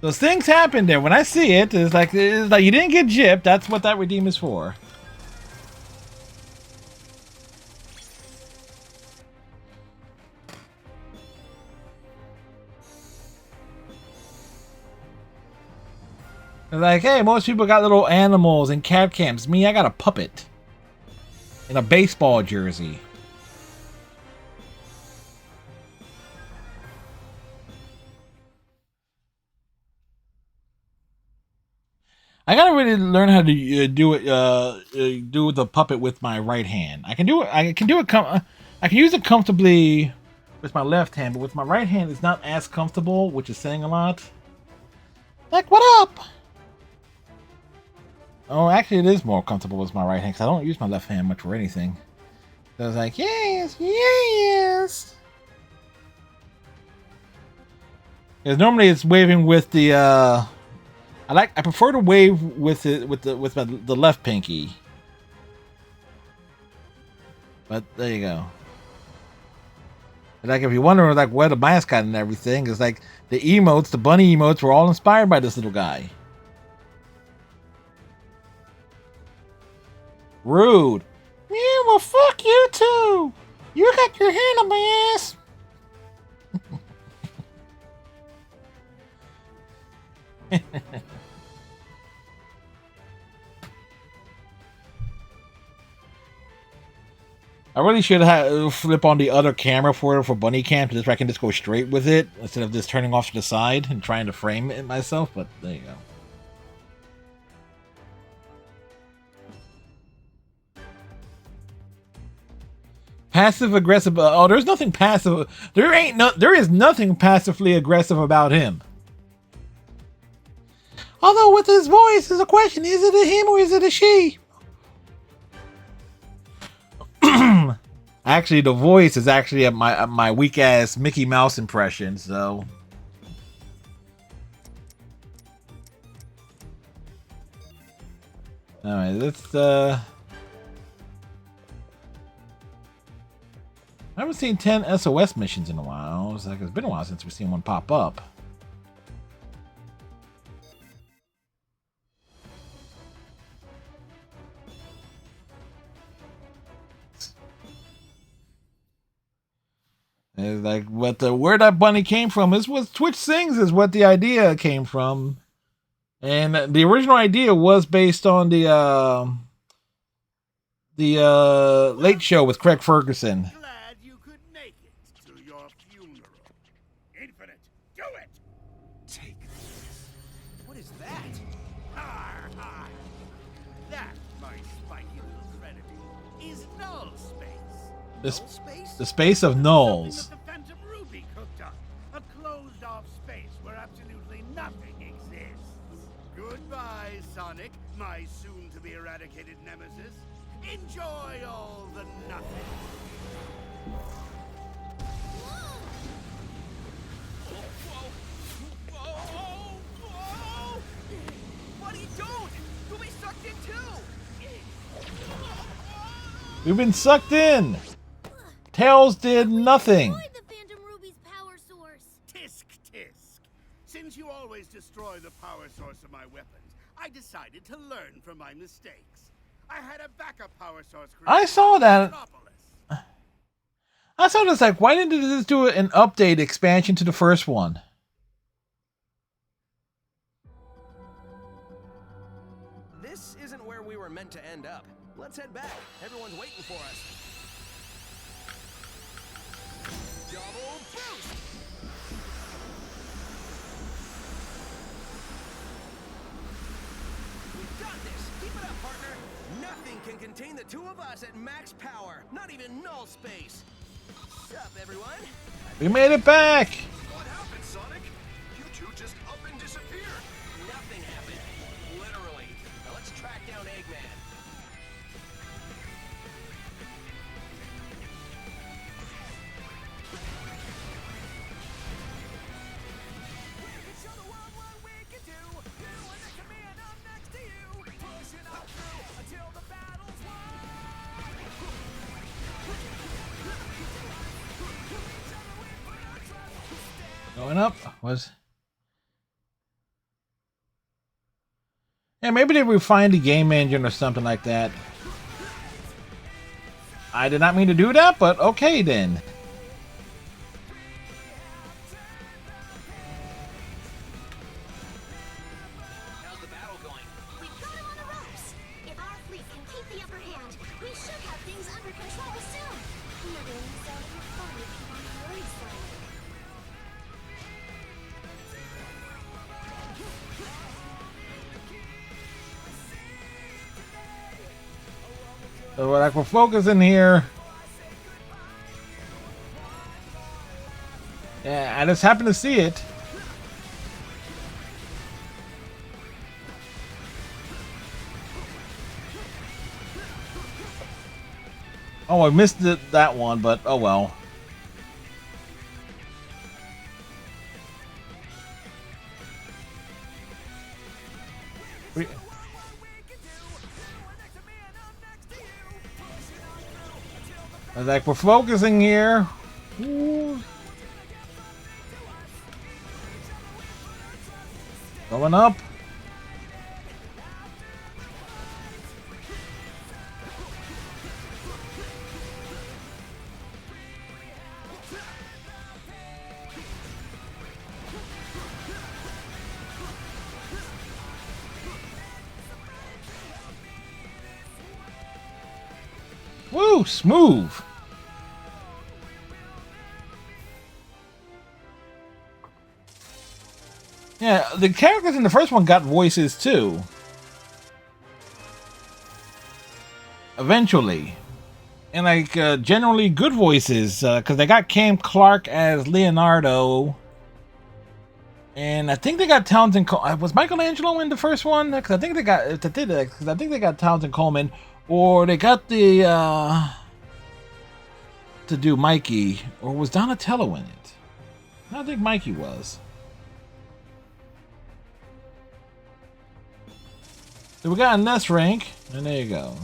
those things happen there. When I see it, it's like you didn't get gypped. That's what that redeem is for. Like, hey, most people got little animals and cat cams. Me, I got a puppet in a baseball jersey. I gotta really learn how to do the puppet with my right hand. I can do it. I can use it comfortably with my left hand, but with my right hand, it's not as comfortable, which is saying a lot. Like, what up? Oh, actually, it is more comfortable with my right hand because I don't use my left hand much for anything. So I was like, yes. Because normally it's waving with the. I prefer to wave with it with the left pinky. But there you go. Like if you're wondering like where the mascot and everything is, like the emotes, the bunny emotes were all inspired by this little guy. Rude. Yeah, well, fuck you too. You got your hand on my ass. I really should have flip on the other camera for Bunny Cam, so I can just go straight with it instead of just turning off to the side and trying to frame it myself. But there you go. Passive aggressive. Oh, there's nothing passive. There is nothing passively aggressive about him. Although with his voice is a question: is it a him or is it a she? Actually, the voice is actually my weak ass Mickey Mouse impression. So. All right, let's. I haven't seen 10 SOS missions in a while. It's been a while since we've seen one pop up. It's like where that bunny came from is what Twitch Sings is what the idea came from, and the original idea was based on the Late Show with Craig Ferguson. The space of nulls. The Phantom Ruby cooked up. A closed-off space where absolutely nothing exists. Goodbye, Sonic, my soon-to-be eradicated nemesis. Enjoy all the nothing. What sucked in too. We've been sucked in. Tails did nothing. Destroy the Phantom Ruby's power source. Tisk tisk. Since you always destroy the power source of my weapons, I decided to learn from my mistakes. I had a backup power source created. I saw that. Metropolis. I saw this like, why didn't they just do an update expansion to the first one? This isn't where we were meant to end up. Let's head back. Everyone's waiting for us. Double boost! We've got this. Keep it up, partner. Nothing can contain the two of us at max power. Not even null space. What's up, everyone? We made it back. What happened, Sonic? You two just up and disappeared. Nothing happened. Literally. Now let's track down Eggman. Going up was. Yeah, maybe they refined the game engine or something like that. I did not mean to do that, but okay then. How's the battle going? We've got him on the ropes. If our fleet can keep the upper hand, we should have things under control soon. Never sound of your phone if you want your side. So like we're focusing here. Yeah, I just happened to see it. Oh, I missed that one, but oh well. Like we're focusing here. Ooh. Going up. Woo, smooth. Yeah, the characters in the first one got voices too. Eventually. And like generally good voices, because they got Cam Clark as Leonardo. And I think they got Townsend was Michelangelo in the first one? Because I think they got Townsend Coleman. Or they got the to do Mikey, or was Donatello in it? I don't think Mikey was. So we got a Nest rank, and there you go.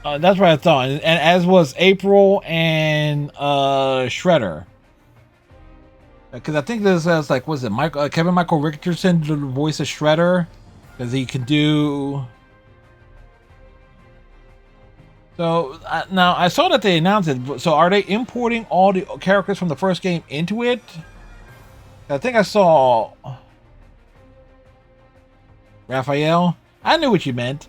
That's what I thought, and as was April and Shredder, because I think this is like, was it Kevin Michael Richardson the voice of Shredder, because he can do. So now I saw that they announced it. So are they importing all the characters from the first game into it? I think I saw Raphael. I knew what you meant.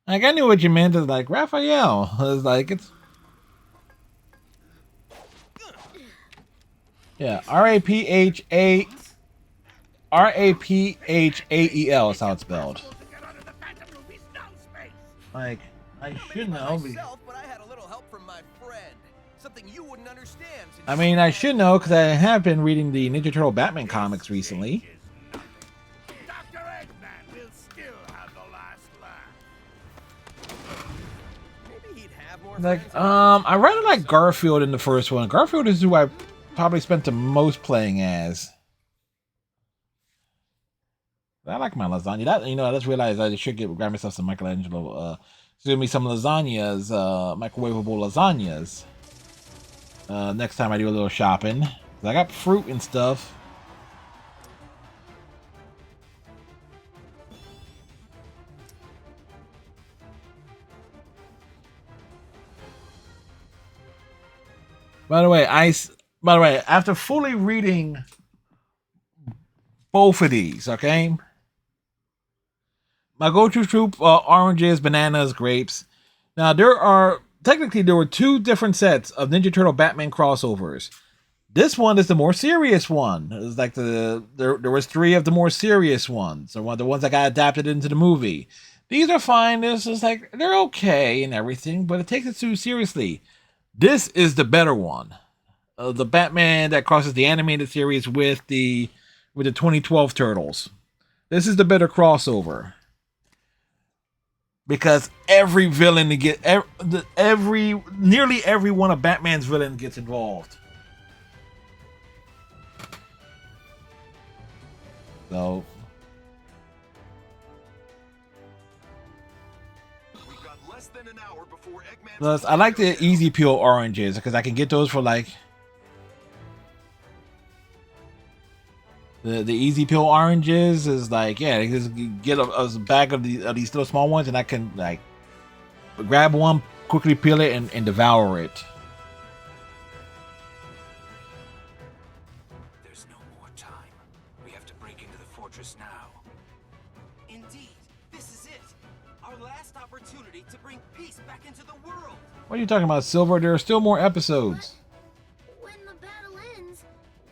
Like, I knew what you meant. It's like Raphael. It's like it's. Yeah, Raphael is how it's spelled. Like, I Maybe should by know. myself, but I had a little help from my friend. Something you wouldn't understand. since I you mean, I had should no know because I friends. have been reading the Ninja Turtle Batman comics recently. Dr. Eggman will still have the last laugh. Maybe he'd have more Like, friends I rather like Garfield in the first one. Garfield is who I probably spent the most playing as. I like my lasagna. That I just realized I should grab myself some Michelangelo. Give me some lasagnas, microwavable lasagnas. Next time I do a little shopping, I got fruit and stuff. By the way, after fully reading both of these, okay, my go-to troop: oranges, bananas, grapes. Now there were two different sets of Ninja Turtle Batman crossovers. This one is the more serious one. It's like there was three of the more serious ones, or one of the ones that got adapted into the movie. These are fine. This is like they're okay and everything, but it takes it too seriously. This is the better one. The Batman that crosses the animated series with the 2012 Turtles. This is the better crossover. Because every villain nearly every one of Batman's villains gets involved. So We've got less than an hour before Eggman's plus, I like the easy peel oranges because I can get those for like the easy peel oranges is like, yeah, you just get a bag of these little small ones and I can like grab one, quickly peel it and devour it. There's no more time. We have to break into the fortress now. Indeed, this is it. Our last opportunity to bring peace back into the world. What are you talking about, Silver? There are still more episodes. When the battle ends,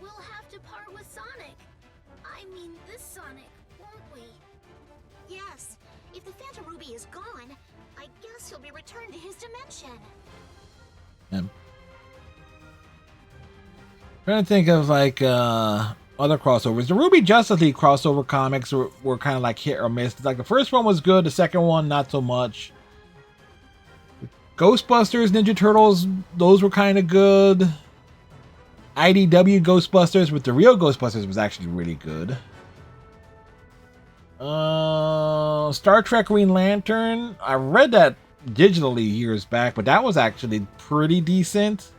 we'll have to part with Sonic. I mean, this Sonic, won't we? Yes, if the Phantom Ruby is gone, I guess he'll be returned to his dimension. Trying to think of like other crossovers. The Ruby Justice League crossover comics were kind of like hit or miss. Like the first one was good, the second one not so much. Ghostbusters, Ninja Turtles, those were kind of good. IDW Ghostbusters with the real Ghostbusters was actually really good. Star Trek Green Lantern, I read that digitally years back, but that was actually pretty decent.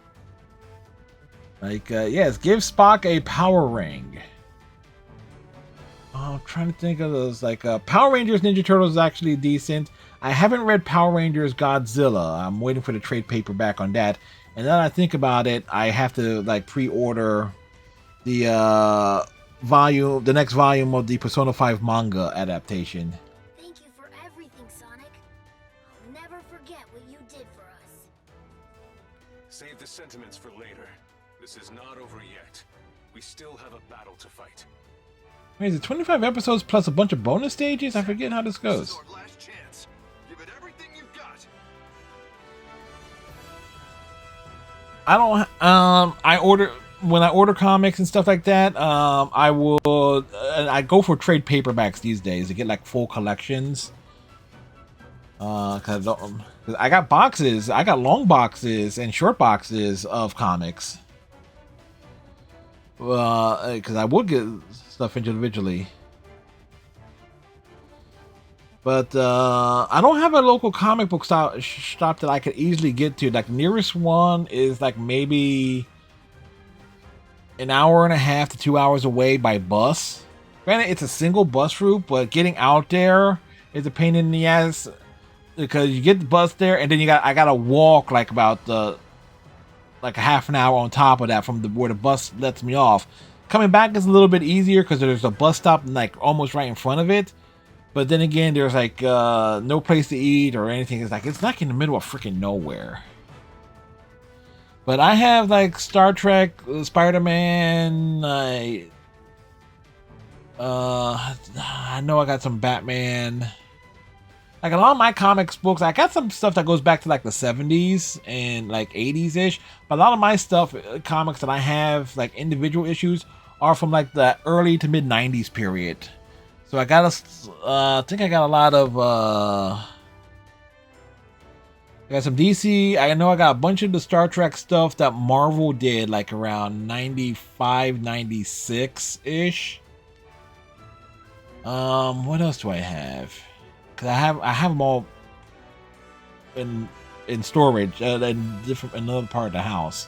Like, yes, give Spock a power ring. Oh, I'm trying to think of those. Like, Power Rangers Ninja Turtles is actually decent. I haven't read Power Rangers Godzilla. I'm waiting for the trade paperback on that. And now that I think about it, I have to like pre-order the next volume of the Persona 5 manga adaptation. Thank you for everything, Sonic. I'll never forget what you did for us. Save the sentiments for later. This is not over yet. We still have a battle to fight. Wait, is it 25 episodes plus a bunch of bonus stages? I forget how this This goes. is our last chance. Give it everything you've got. I don't. When I order comics and stuff like that. I will. I go for trade paperbacks these days to get like full collections. Cause I got boxes. I got long boxes and short boxes of comics. Because I would get stuff individually. But I don't have a local comic book shop that I could easily get to. Like, nearest one is like maybe an hour and a half to 2 hours away by bus. Granted, it's a single bus route, but getting out there is a pain in the ass because you get the bus there and then I gotta walk like about like a half an hour on top of that from where the bus lets me off. Coming back is a little bit easier because there's a bus stop like almost right in front of it. But then again, there's like no place to eat or anything. It's like in the middle of freaking nowhere. But I have like Star Trek, Spider-Man. I know I got some Batman. Like a lot of my comics books, I got some stuff that goes back to like the 70s and like 80s ish. But a lot of my stuff, comics that I have, like individual issues, are from like the early to mid 90s period. So I got I think I got a lot of, I got some DC. I know I got a bunch of the Star Trek stuff that Marvel did like around 95, 96 ish. What else do I have? Cause I have them all in storage in another part of the house.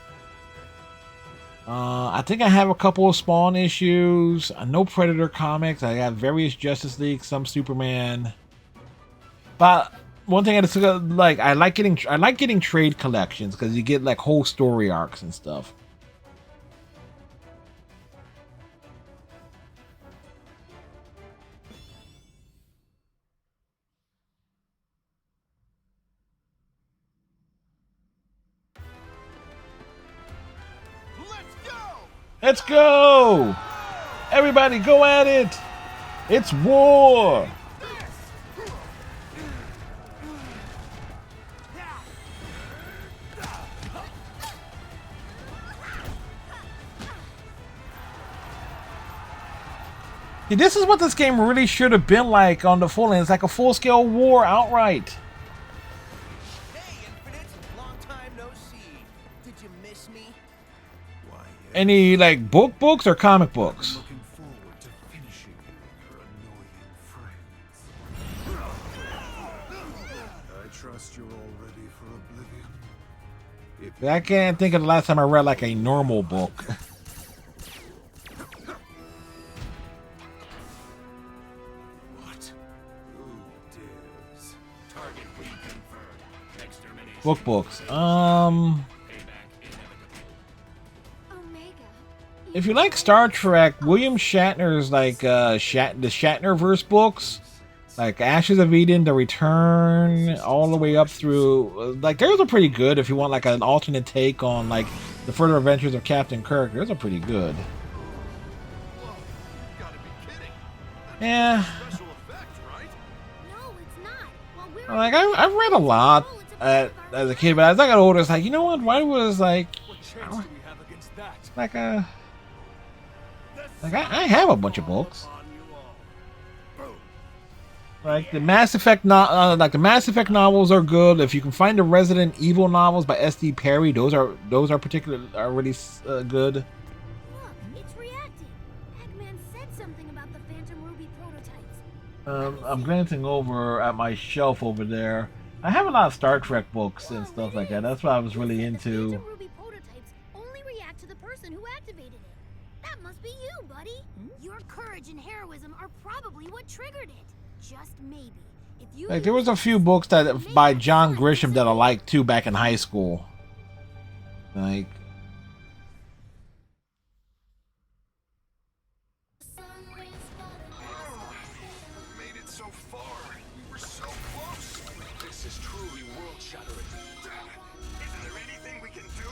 I think I have a couple of Spawn issues. No Predator comics. I got various Justice League, some Superman. But one thing I just like, I like getting trade collections because you get like whole story arcs and stuff. Let's go! Everybody go at it! It's war! See, this is what this game really should have been like on the full end. It's like a full-scale war outright. Hey, Infinite! Long time no see. Did you miss me? Why, yes. Any like books or comic books? Looking forward to finishing you, your annoying friends. I trust you're all ready for oblivion. I can't think of the last time I read like a normal book. Books. If you like Star Trek, William Shatner's like the Shatnerverse books, like Ashes of Eden, The Return, all the way up through, like those are pretty good. If you want like an alternate take on like the further adventures of Captain Kirk, those are pretty good. Yeah. Like I've read a lot as a kid, but as I got older, it's like, you know what? Why was like I have a bunch of books. Like the Mass Effect novels are good. If you can find the Resident Evil novels by S.D. Perry, those are really good. Look, it's reacting. Eggman said something about the Phantom Ruby prototypes. I'm glancing over at my shelf over there. I have a lot of Star Trek books and stuff like that. That's what I was really into. The Phantom Ruby prototypes only react to the person who activated it. That must be you, buddy. Your courage and heroism are probably what triggered it. Just maybe. If you Like there was a few books that by John Grisham that I liked too back in high school. Like Made it so far. We were so close. This is truly world-shattering. Isn't there anything we can do?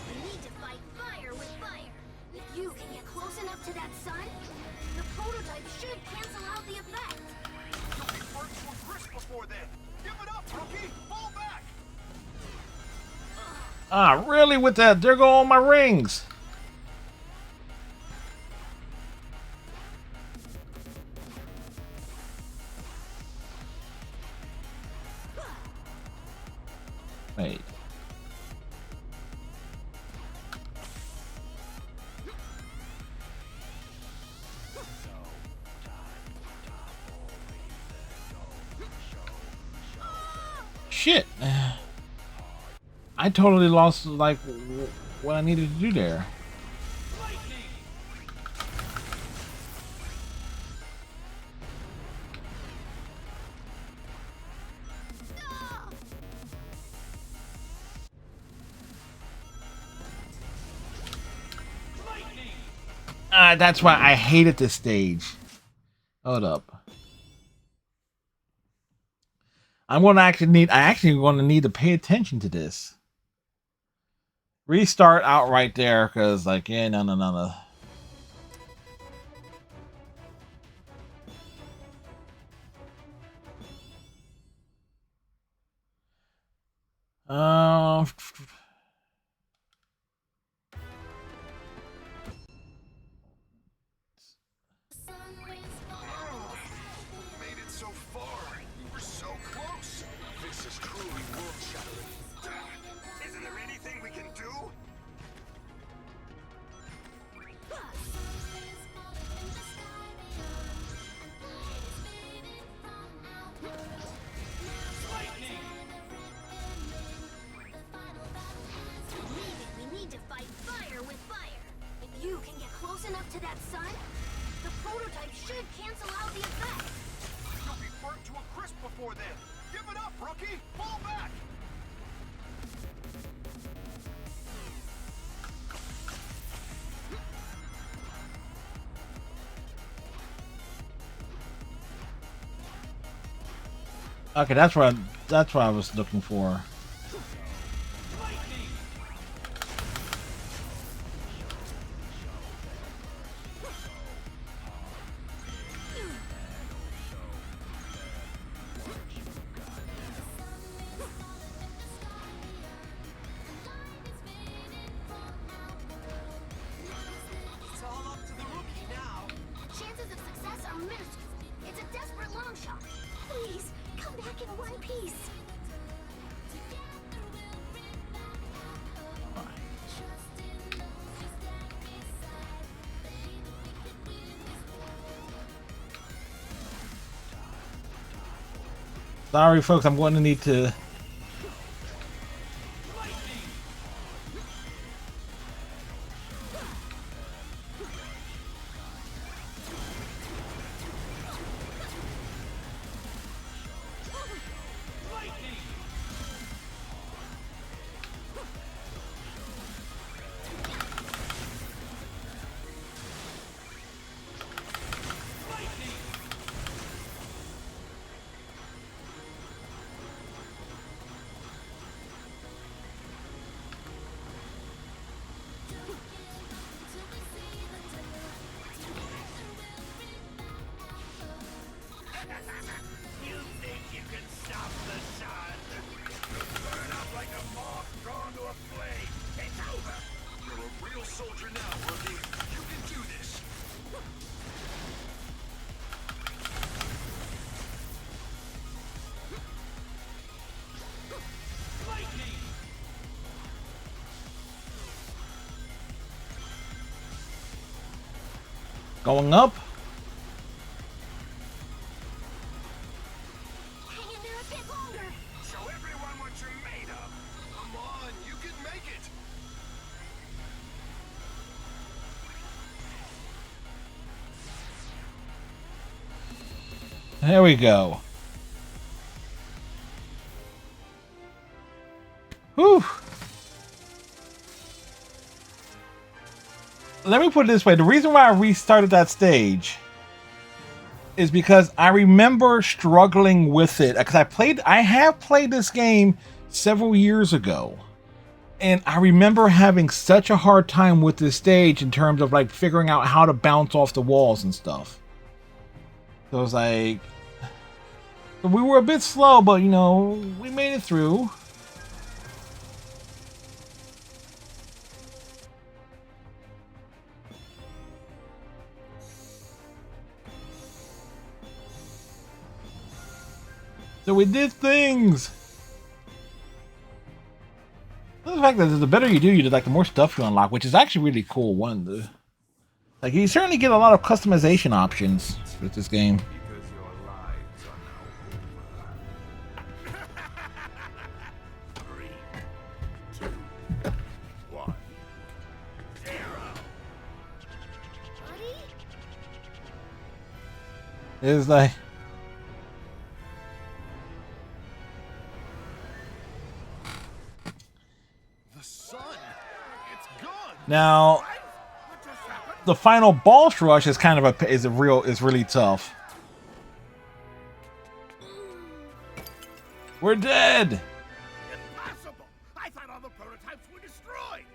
We need to fight fire with fire. If you can get close enough to that sun, the prototype should cancel out the effect. You'll be burnt to a crisp before then. Give it up, rookie. Fall back. really with that? There go all my rings. Wait. Shit. I totally lost like what I needed to do there. That's why I hated this stage. Hold up. I actually going to need to pay attention to this. Restart outright there, because like, yeah, no. Um, Made it so far. We were so close. This is truly world-shattering. Isn't there anything we can do? We need to fight fire with fire. If you can get close enough to that sun, the prototype should cancel out the effect. You'll be burnt to a crisp before then. Give it up, rookie. Fall back. okay, that's what I was looking for. It's all up to the rookie now. Chances of success are minuscule. It's a desperate long shot. Please, come back in one piece. Sorry, folks, I'm going to need to. You think you can stop the sun? Burn up like a moth drawn to a flame. It's over. You're a real soldier now, rookie. You can do this. Going up. Hang in there a bit longer. Show everyone what you're made of. Come on, you can make it. There we go. Whew. Let me put it this way. The reason why I restarted that stage is because I remember struggling with it. Because I have played this game several years ago. And I remember having such a hard time with this stage in terms of like figuring out how to bounce off the walls and stuff. So it was like, we were a bit slow, but you know, we made it through. So we did things. The fact that the better you do, the more stuff you unlock, which is actually really cool. Like you certainly get a lot of customization options with this game. Because your lives are now over. 3, 2, 1. 0. Buddy? It's like The sun. It's gone. now the final boss rush is kind of is really tough. We're dead. Impossible! I thought all the prototypes were destroyed.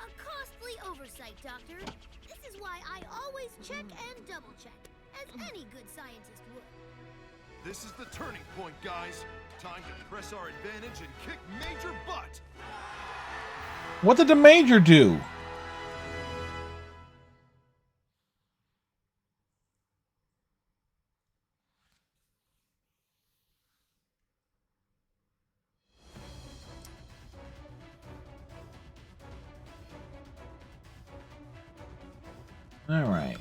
A costly oversight, Doctor. This is why I always check and double check, as any good scientist would. This is the turning point, guys. Time to press our advantage and kick major butt. What did the Major do? All right.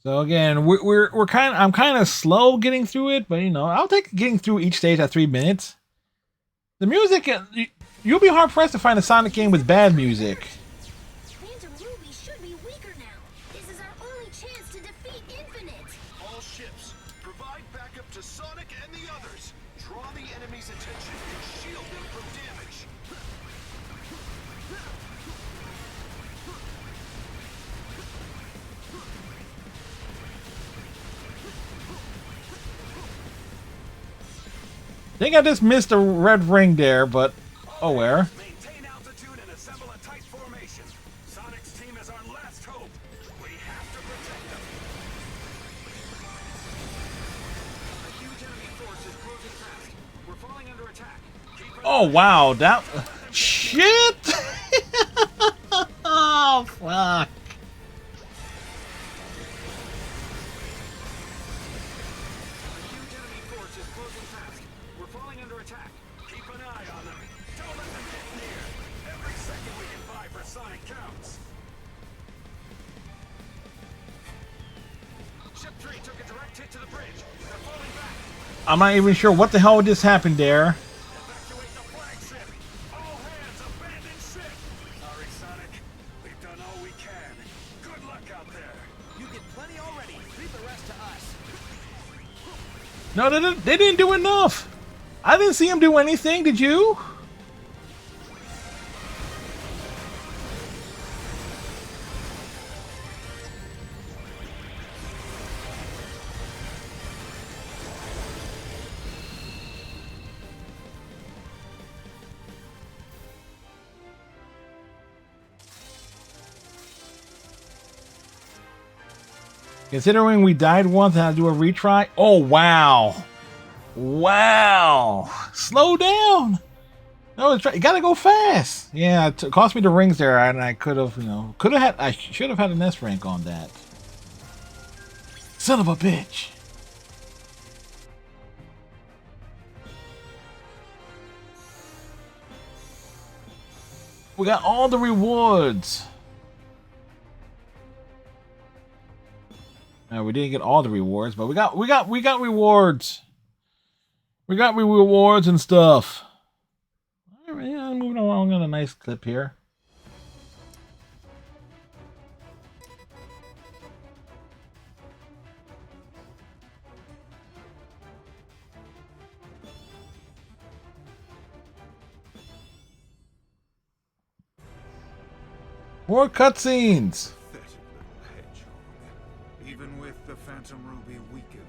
So again, I'm kind of slow getting through it, but you know, I'll take getting through each stage at 3 minutes. The music, you'll be hard pressed to find a Sonic game with bad music. Phantom Ruby should be weaker now. This is our only chance to defeat Infinite. All ships, provide backup to Sonic and the others. Draw the enemy's attention and shield them from damage. I think I just missed a red ring there, but oh where. Maintain altitude and assemble a tight formation. Sonic's team is our last hope. We have to protect them. A huge enemy force is closing fast. We're falling under attack. Oh wow, that shit. Oh fuck. A huge enemy force is closing fast. We're falling under attack. Keep an eye on them. Don't let them get near. Every second we can buy for Sonic counts. Ship 3 took a direct hit to the bridge. They're falling back. I'm not even sure what the hell just happened there. Evacuate the flagship. All hands abandon ship. Sorry, Sonic. We've done all we can. Good luck out there. You get plenty already. Leave the rest to us. No, they didn't do enough. I didn't see him do anything. Did you? Considering we died once and had to do a retry. Oh, wow. Wow. Slow down. No, you gotta go fast. Yeah, it cost me the rings there, and I could have, I should have had an S rank on that. Son of a bitch. We got all the rewards. We didn't get all the rewards, but we got rewards. We got rewards and stuff. All right, yeah, moving along on a nice clip here. More cutscenes. Even with the Phantom Ruby weakened,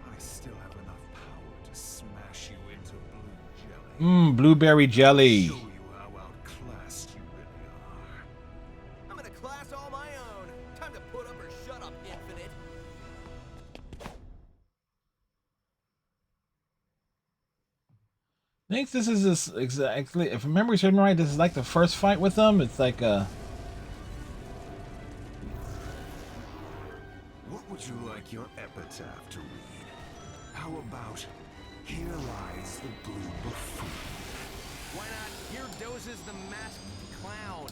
I still have enough power to smash you into blue jelly. Blueberry jelly. Show you how outclassed you really are. I'm in a class all my own. Time to put up or shut up, Infinite. I think this is exactly, if memory serves me right, this is like the first fight with them. It's like What would you like your epitaph to read? How about, here lies the blue buffoon? Why not? Here dozes the masked clown.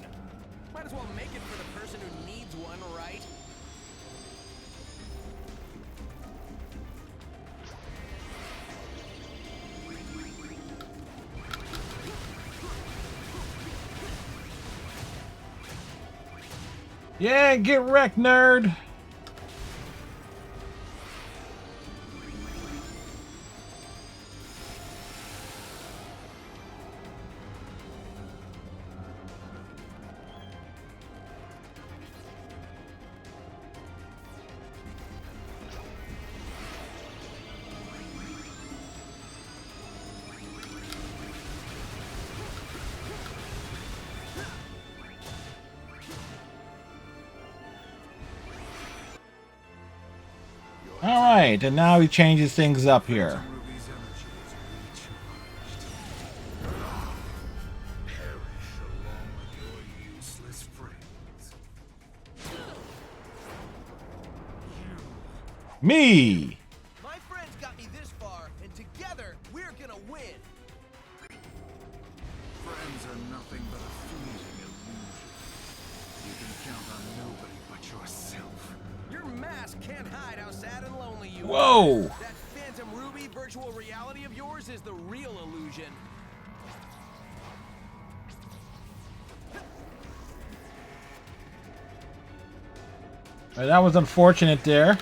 Might as well make it for the person who needs one, right? yeah, get wrecked, nerd. Alright, and now he changes things up here. Ruby's energy is recharged. Perish along with your useless friends. Me! My friends got me this far, and together we're gonna win. Friends are nothing but a fleeting illusion. You can count on nobody but yourself. Your mask can't hide how sad and lonely you Whoa! are. That Phantom Ruby virtual reality of yours is the real illusion. That was unfortunate there.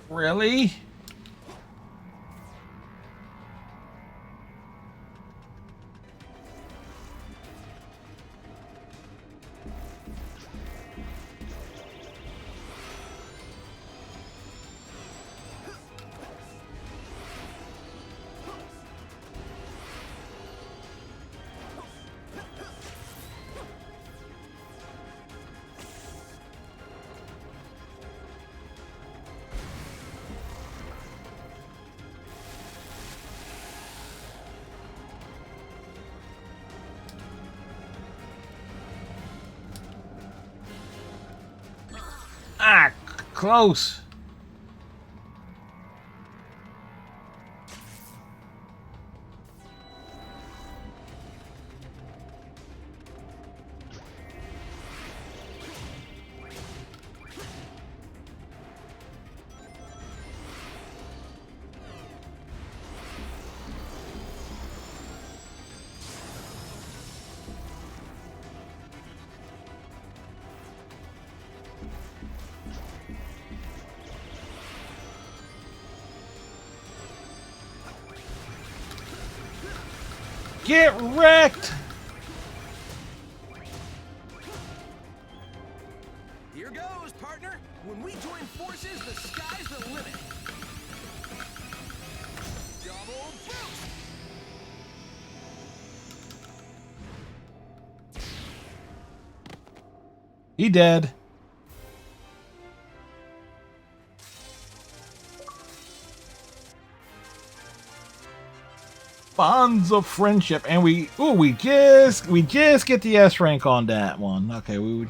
Really? Ah, close. Get wrecked! Here goes, partner. When we join forces, the sky's the limit. Double boost! He dead. Bonds of friendship, and we just get the S rank on that one. Okay, we would.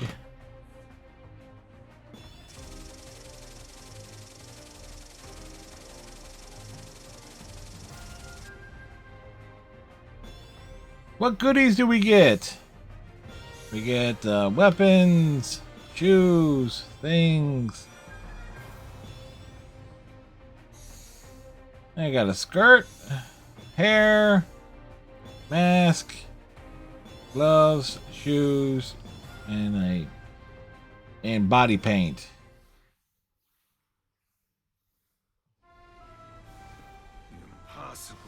What goodies do we get? We get weapons, shoes, things. I got a skirt. Hair, mask, gloves, shoes, and body paint. Impossible.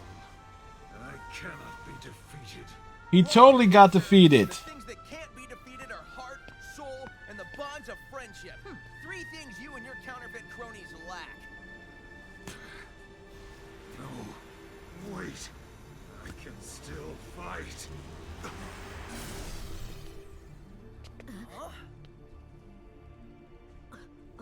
I cannot be defeated. He totally got defeated. The things that can't be defeated are heart, soul, and the bonds of friendship. Three things you and your counterfeit cronies lack. No. Wait. I can still fight.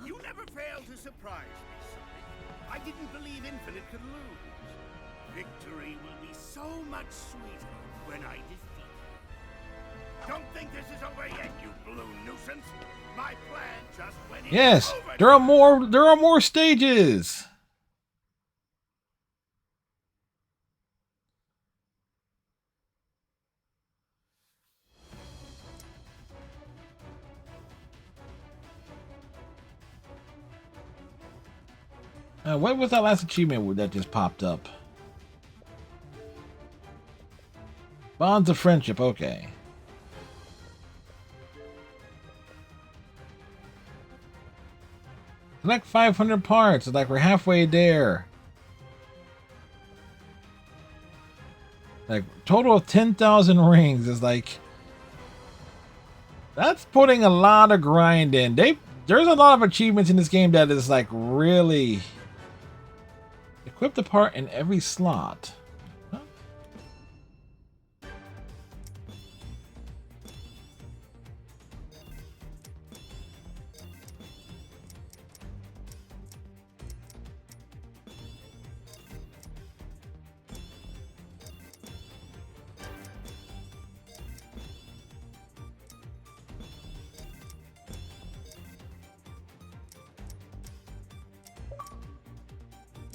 You never fail to surprise me, Sonic. I didn't believe Infinite could lose. Victory will be so much sweeter when I defeat you. Don't think this is over yet, you blue nuisance. My plan just went in. Yes, there are more stages. What was that last achievement that just popped up? Bonds of friendship, okay. Collect 500 parts. It's like we're halfway there. Like, total of 10,000 rings is like... That's putting a lot of grind in. There's a lot of achievements in this game that is like really... Equip the part in every slot. Huh?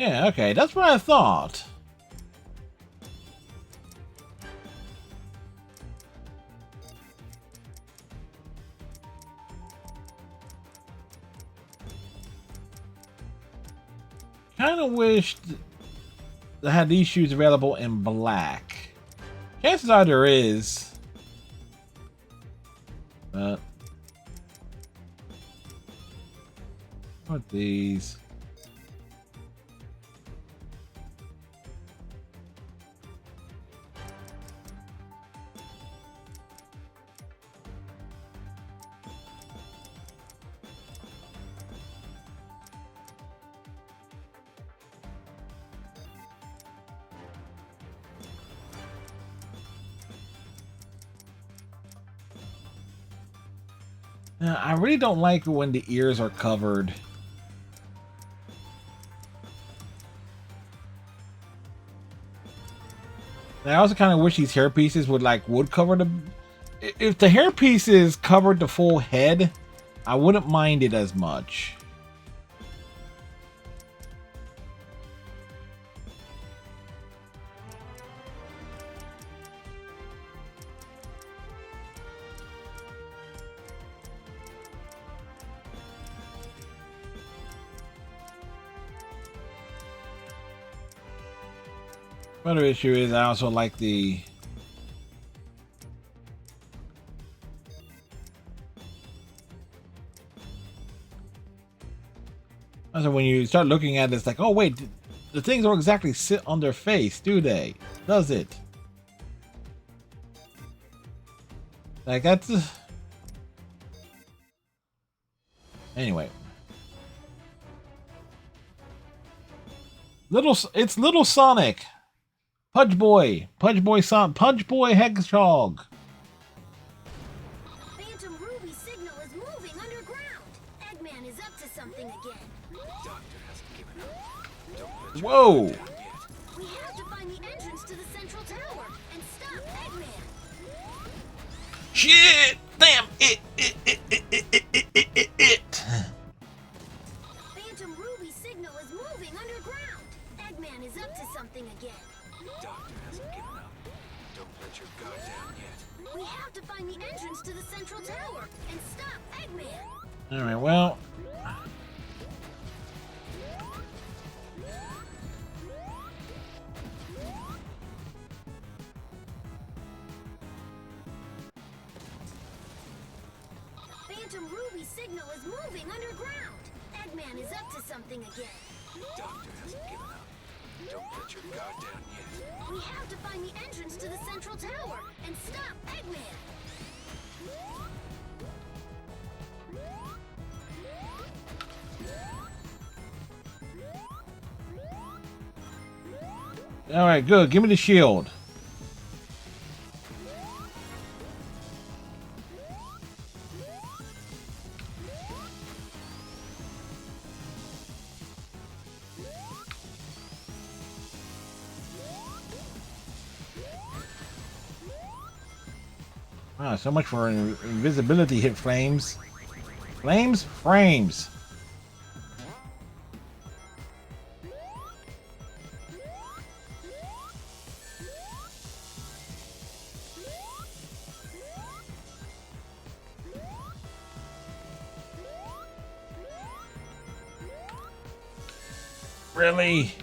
Yeah, okay, that's what I thought. Kind of wished they had these shoes available in black. Chances are there is. But what these? Now, I really don't like when the ears are covered. And I also kind of wish these hair pieces would cover the. If the hair pieces covered the full head, I wouldn't mind it as much. Another issue is I also like the also when you start looking at it, it's like, oh wait, the things don't exactly sit on their face, do they? Does it? Like that's anyway. It's Little Sonic. Pudge Boy Hedgehog. Phantom Ruby signal is moving underground. Eggman is up to something again. Doctor hasn't given up. Don't let your Whoa! guard down yet. We have to find the entrance to the central tower and stop Eggman. Shit! Damn it! Phantom Ruby signal is moving underground. Eggman is up to something again. Doctor hasn't given up. Don't let your guard down yet. We have to find the entrance to the central tower and stop Eggman. All right, well. Phantom Ruby signal is moving underground. Eggman is up to something again. Doctor hasn't given up. Don't let your guard down yet. We have to find the entrance to the central tower and stop Eggman. All right, good. Give me the shield. Ah, so much for invisibility hit frames. Flames? Frames. Really?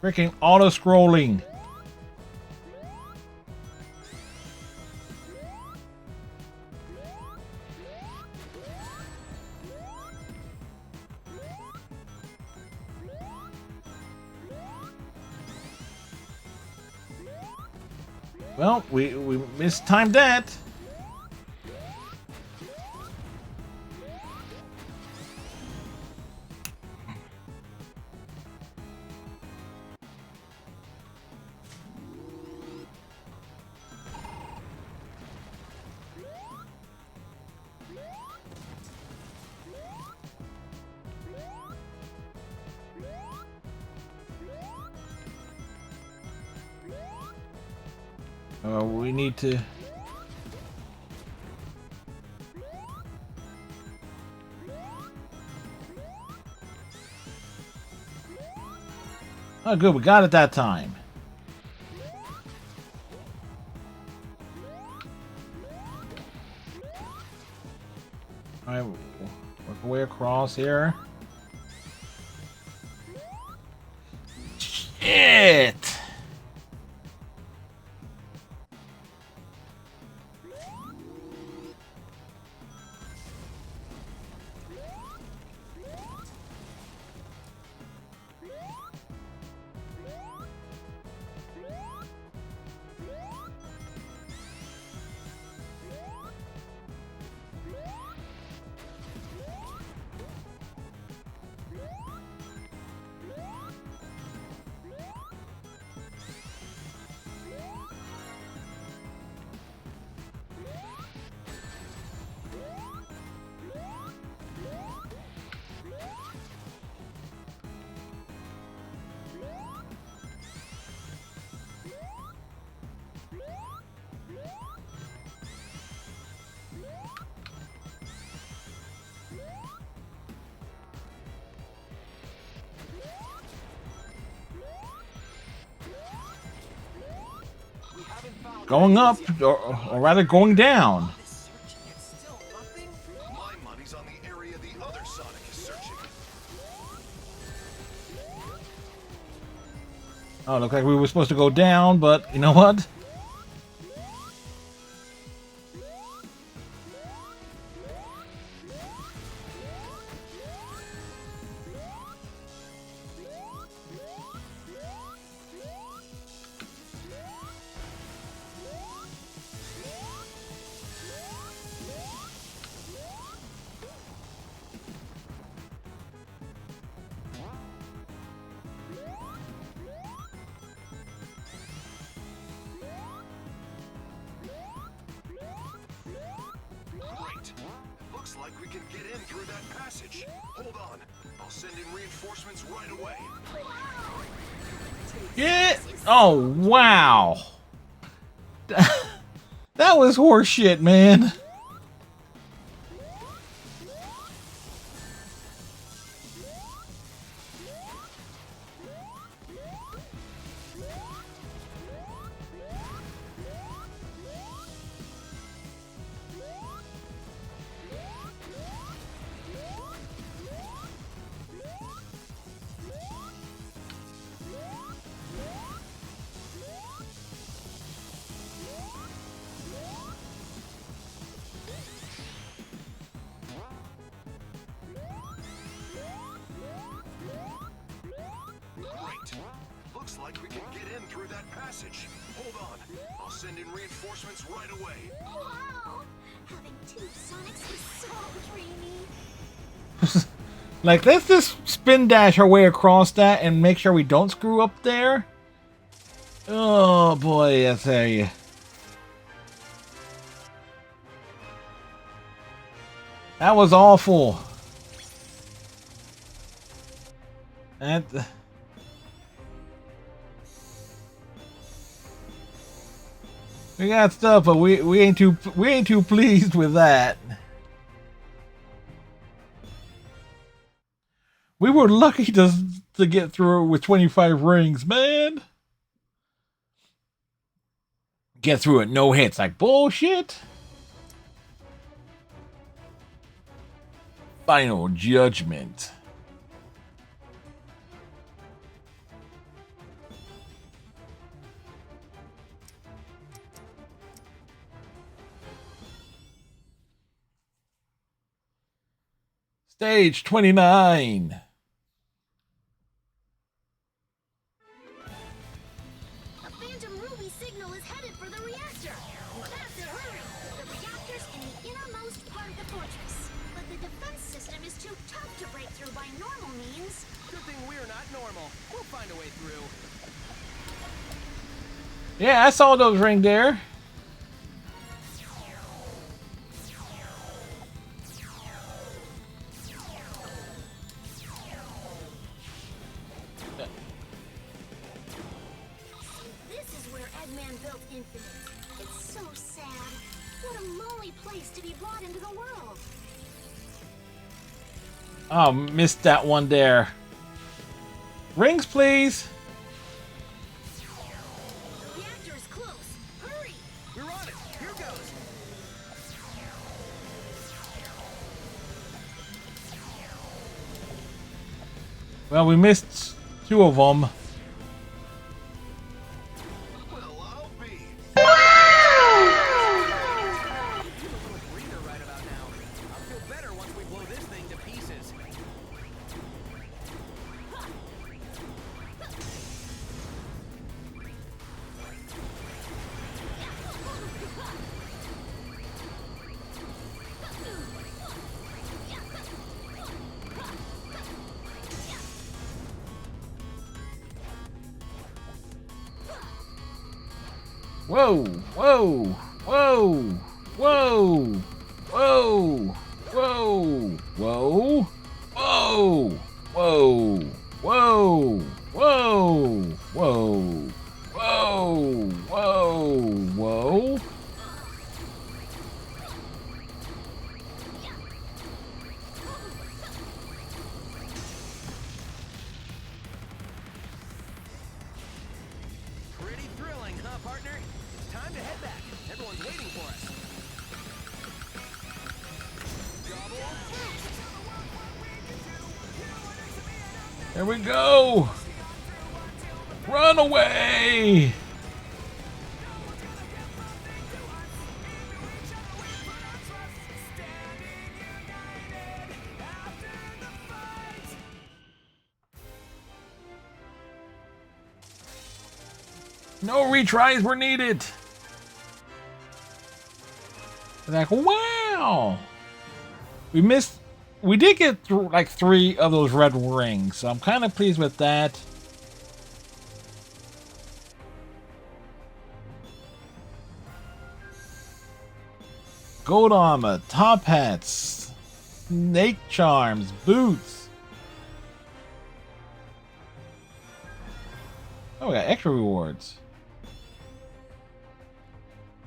Freaking auto scrolling. Well, we mistimed that. We need to. Oh, good. We got it that time. All right, work our way across here. Shit! Going up, or rather going down. My money's on the area the other Sonic is searching. Oh, looked like we were supposed to go down, but you know what? Great. Looks like we can get in through that passage. Hold on. I'll send in reinforcements right away. Yeah. Oh, wow. That was horseshit, man. Great. Looks like we can get in through that passage. Hold on. I'll send in reinforcements right away. Wow! Having two Sonics is so dreamy. Like, let's just spin dash our way across that and make sure we don't screw up there. Oh boy, I tell you. That was awful. That. We got stuff, but we ain't too pleased with that. We were lucky to get through with 25 rings, man. Get through it, no hits, like bullshit. Final Judgment. Stage 29. A Phantom Ruby signal is headed for the reactor. You have to hurry. The reactor's in the innermost part of the fortress. But the defense system is too tough to break through by normal means. Good thing we're not normal. We'll find a way through. Yeah, I saw those ring there. This is where Eggman built Infinite. It's so sad. What a lonely place to be brought into the world. Oh, missed that one there. Rings, please. The reactor is close. Hurry! We're on it. Here goes. Well, we missed 2 of them. Well, I'll be. Need a little breather right about now. I'll feel better once we blow this thing to pieces. Whoa, whoa, whoa, whoa, whoa, whoa, whoa, whoa, whoa, whoa, whoa, whoa, whoa, whoa, whoa. Pretty thrilling, huh, partner? It's time to head back. Everyone's waiting for us. Here we go. Run away. No retries were needed. Like, wow. We did get through like 3 of those red rings, so I'm kind of pleased with that. Gold armor, top hats, snake charms, boots. Oh, we got extra rewards.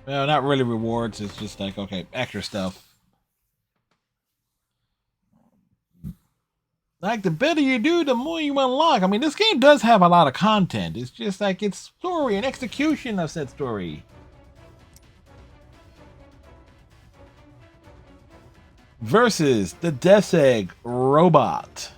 Well, not really rewards, it's just like, okay, extra stuff. Like, the better you do, the more you unlock. I mean, this game does have a lot of content. It's just like its story and execution of said story. Versus the Death Egg Robot.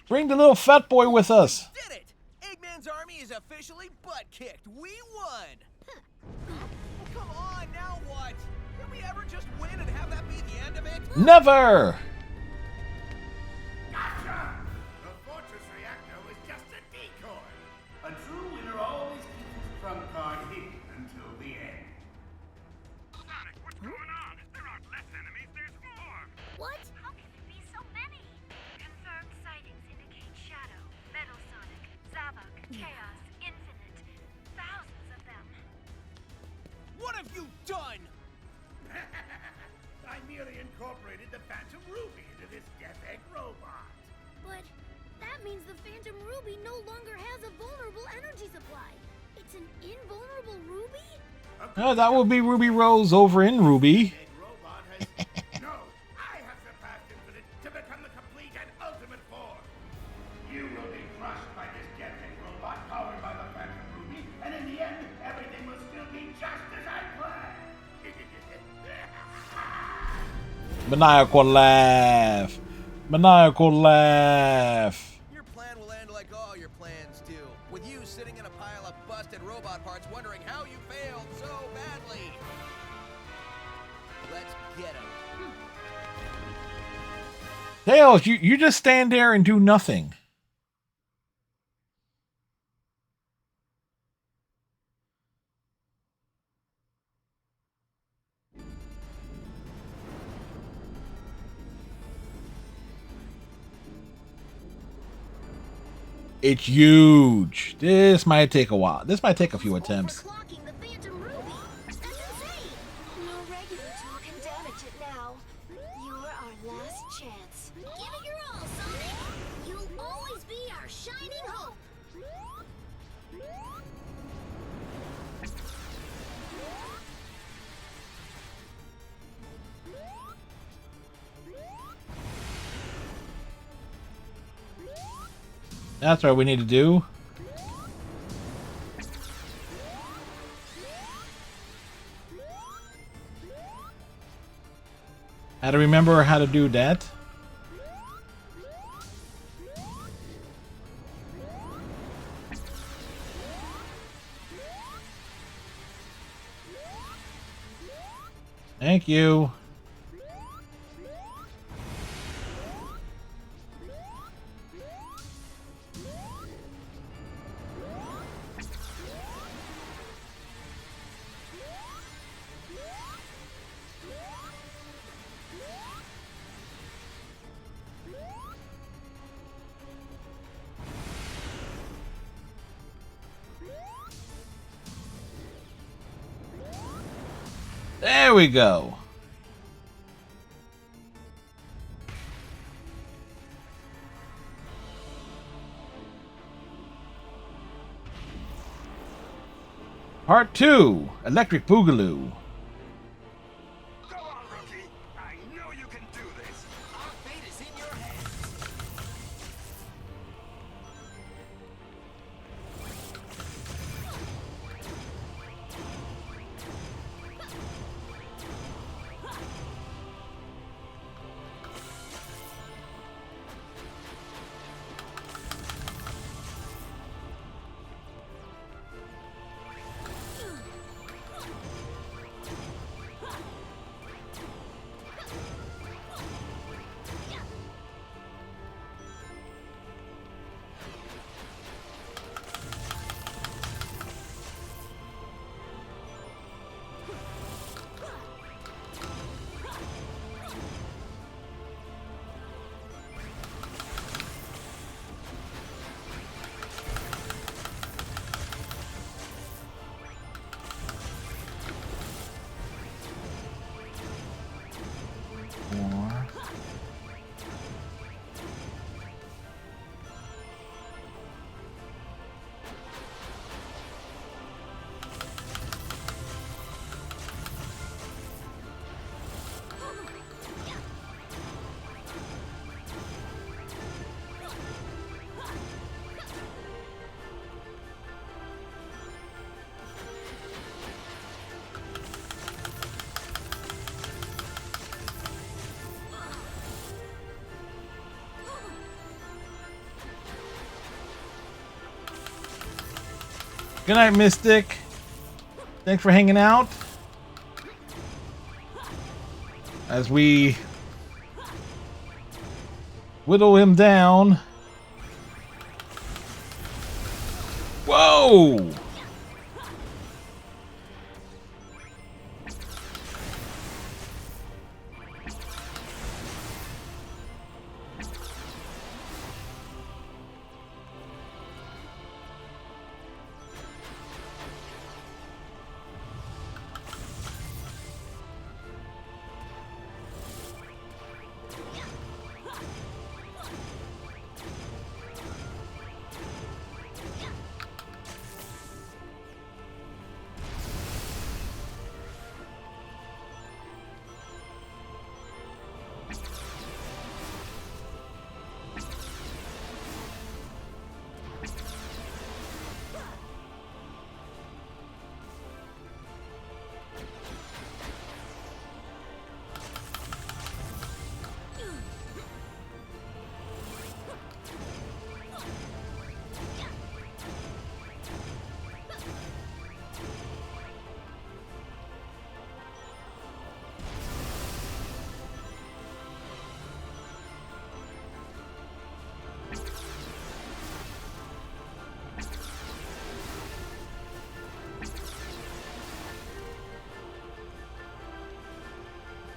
Bring the little fat boy with us. Did it! Eggman's army is officially butt-kicked. We won! Come on, now what? Can we ever just win and have that be the end of it? Never! Gotcha! The fortress reactor was just a decoy. A true winner always keeps his trump card hidden until the end. Sonic, what's going on? There aren't less enemies, there's more! What? How can there be so many? Confirmed sightings indicate Shadow, Metal Sonic, Zavok, Chaos, Infinite. Thousands of them. What have you done? I merely incorporated the Phantom Ruby into this Death Egg robot. But that means the Phantom Ruby no longer has a vulnerable energy supply. It's an invulnerable ruby? Oh, that will be Ruby Rose over in Ruby. Egg robot has... No! I have surpassed Infinite to become the complete and ultimate form! You will be crushed by this Death Egg robot powered by the Phantom Ruby, and in the end, everything will still be just as I planned! Maniacal laugh. Maniacal laugh. Your plan will end like all your plans do, with you sitting in a pile of busted robot parts wondering how you failed so badly. Let's get him. Tails, you just stand there and do nothing. It's huge. This might take a while. This might take a few attempts. Overclocking the Phantom Ruby. That's insane. No regular tool can damage it now. You're our last chance. Give it your all, Sonic. You'll always be our shining hope. That's what we need to do. How to remember how to do that. Thank you. There we go. Part 2, Electric Boogaloo. Go on, rookie. I know you can do this. Our fate is in your hands. Good night, Mystic. Thanks for hanging out. As we whittle him down. Whoa!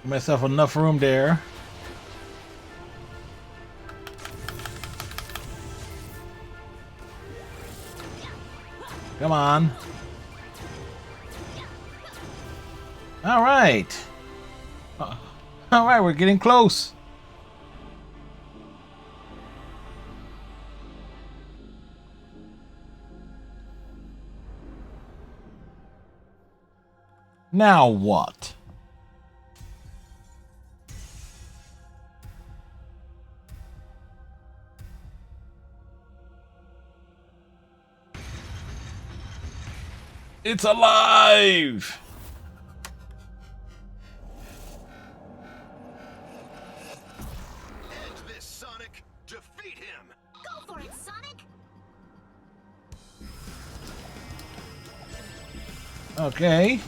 Give myself enough room there. Come on. All right. All right, we're getting close. Now what? It's alive! End this, Sonic! Defeat him! Go for it, Sonic! Okay.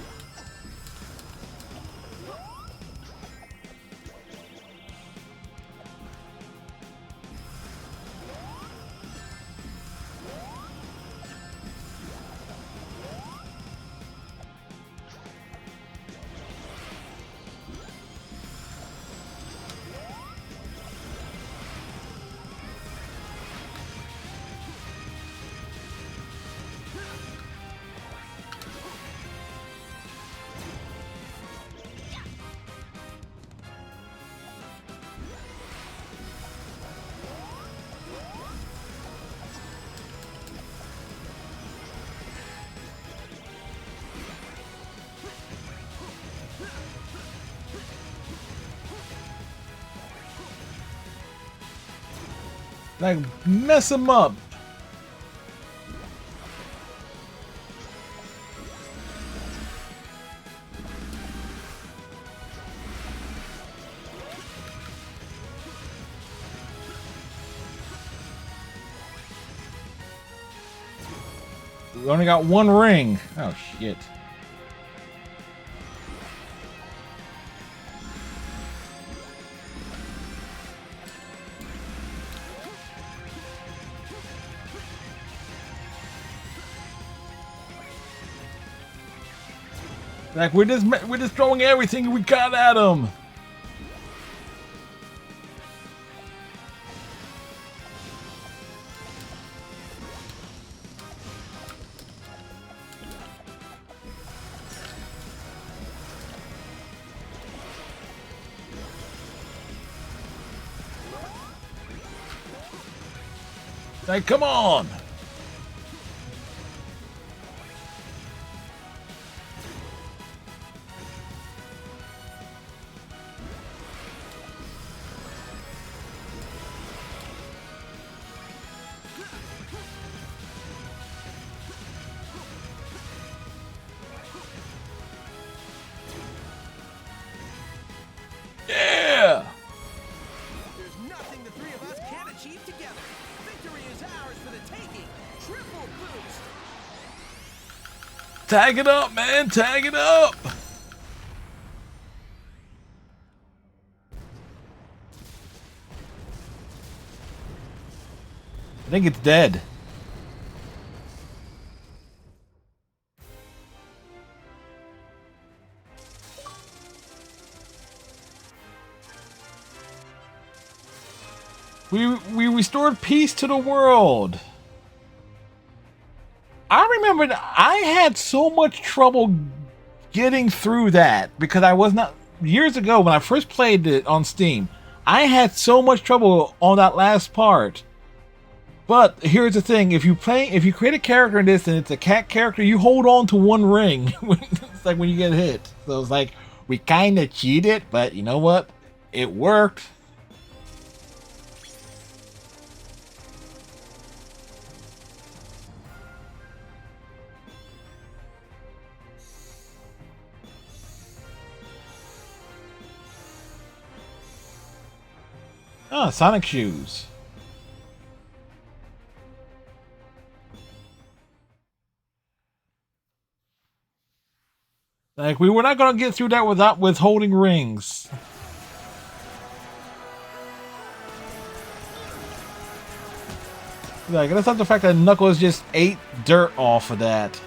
Like, mess him up. We only got one ring. Oh, shit. Like, we're just throwing everything we got at him. Like, come on. Yeah! There's nothing the three of us can't achieve together. Victory is ours for the taking. Triple boost. Tag it up, man. Tag it up. I think it's dead. We restored peace to the world. I remember I had so much trouble getting through that because I was not years ago when I first played it on Steam. I had so much trouble on that last part. But here's the thing: if you create a character in this and it's a cat character, you hold on to one ring. It's like when you get hit. So it's like we kind of cheated, but you know what? It worked. Ah, Sonic shoes. Like, we were not gonna get through that without withholding rings. Like, that's not the fact that Knuckles just ate dirt off of that.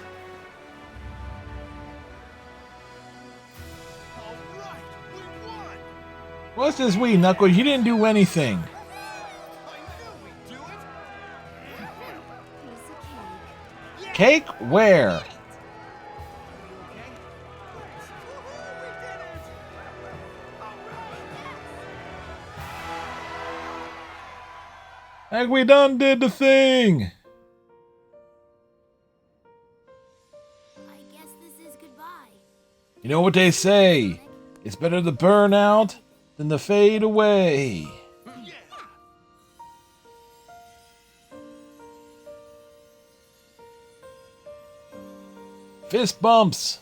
All right, we won! What's this we, Knuckles? You didn't do anything. Cake where? Like we done did the thing. I guess this is goodbye. You know what they say? It's better to burn out than to fade away. Fist bumps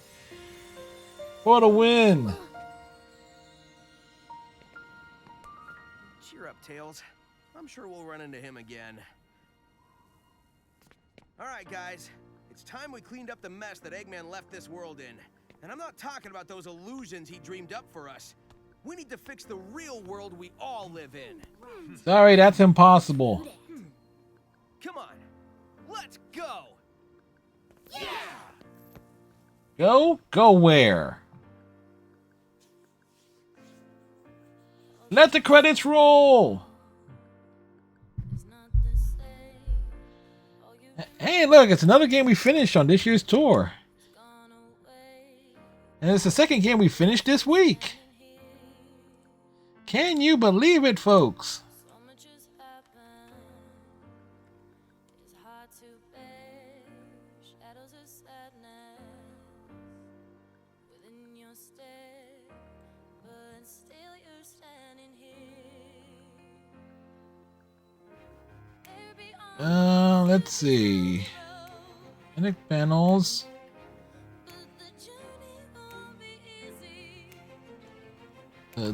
for the win. Cheer up, Tails. I'm sure we'll run into him again. Alright, guys. It's time we cleaned up the mess that Eggman left this world in. And I'm not talking about those illusions he dreamed up for us. We need to fix the real world we all live in. Sorry, that's impossible. Come on. Let's go! Yeah! Go? Go where? Let the credits roll! Hey, look, it's another game we finished on this year's tour. And it's the second game we finished this week. Can you believe it, folks? Let's see. Connect panels.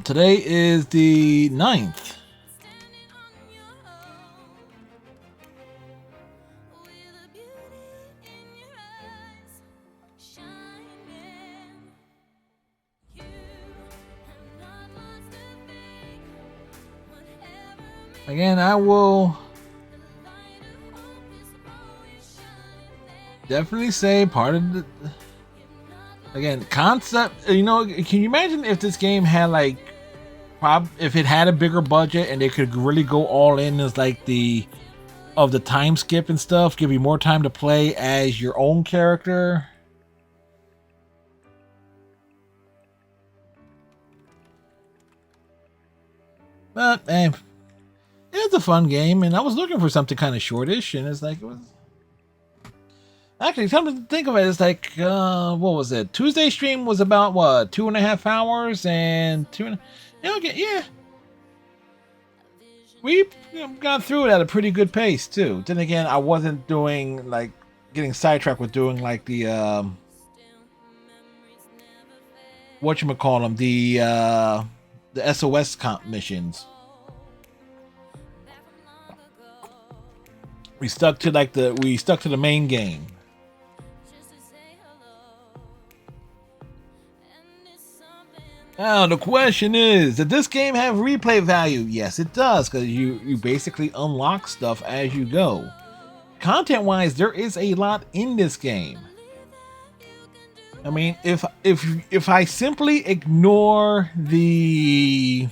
Today is the 9th. Again, I will definitely say part of the, again, concept, you know, can you imagine if this game had like, if it had a bigger budget and they could really go all in as like the time skip and stuff, give you more time to play as your own character. But it's a fun game, and I was looking for something kind of shortish, and it's like, it was actually, come to think of it, it's like, what was it? Tuesday stream was about what, 2.5 hours, and yeah. We got through it at a pretty good pace too. Then again, I wasn't doing like getting sidetracked with doing like the whatchamacallem, the SOS comp missions. We stuck to the main game. Now the question is, does this game have replay value? Yes, it does, because you basically unlock stuff as you go. Content-wise, there is a lot in this game. I mean, if I simply ignore like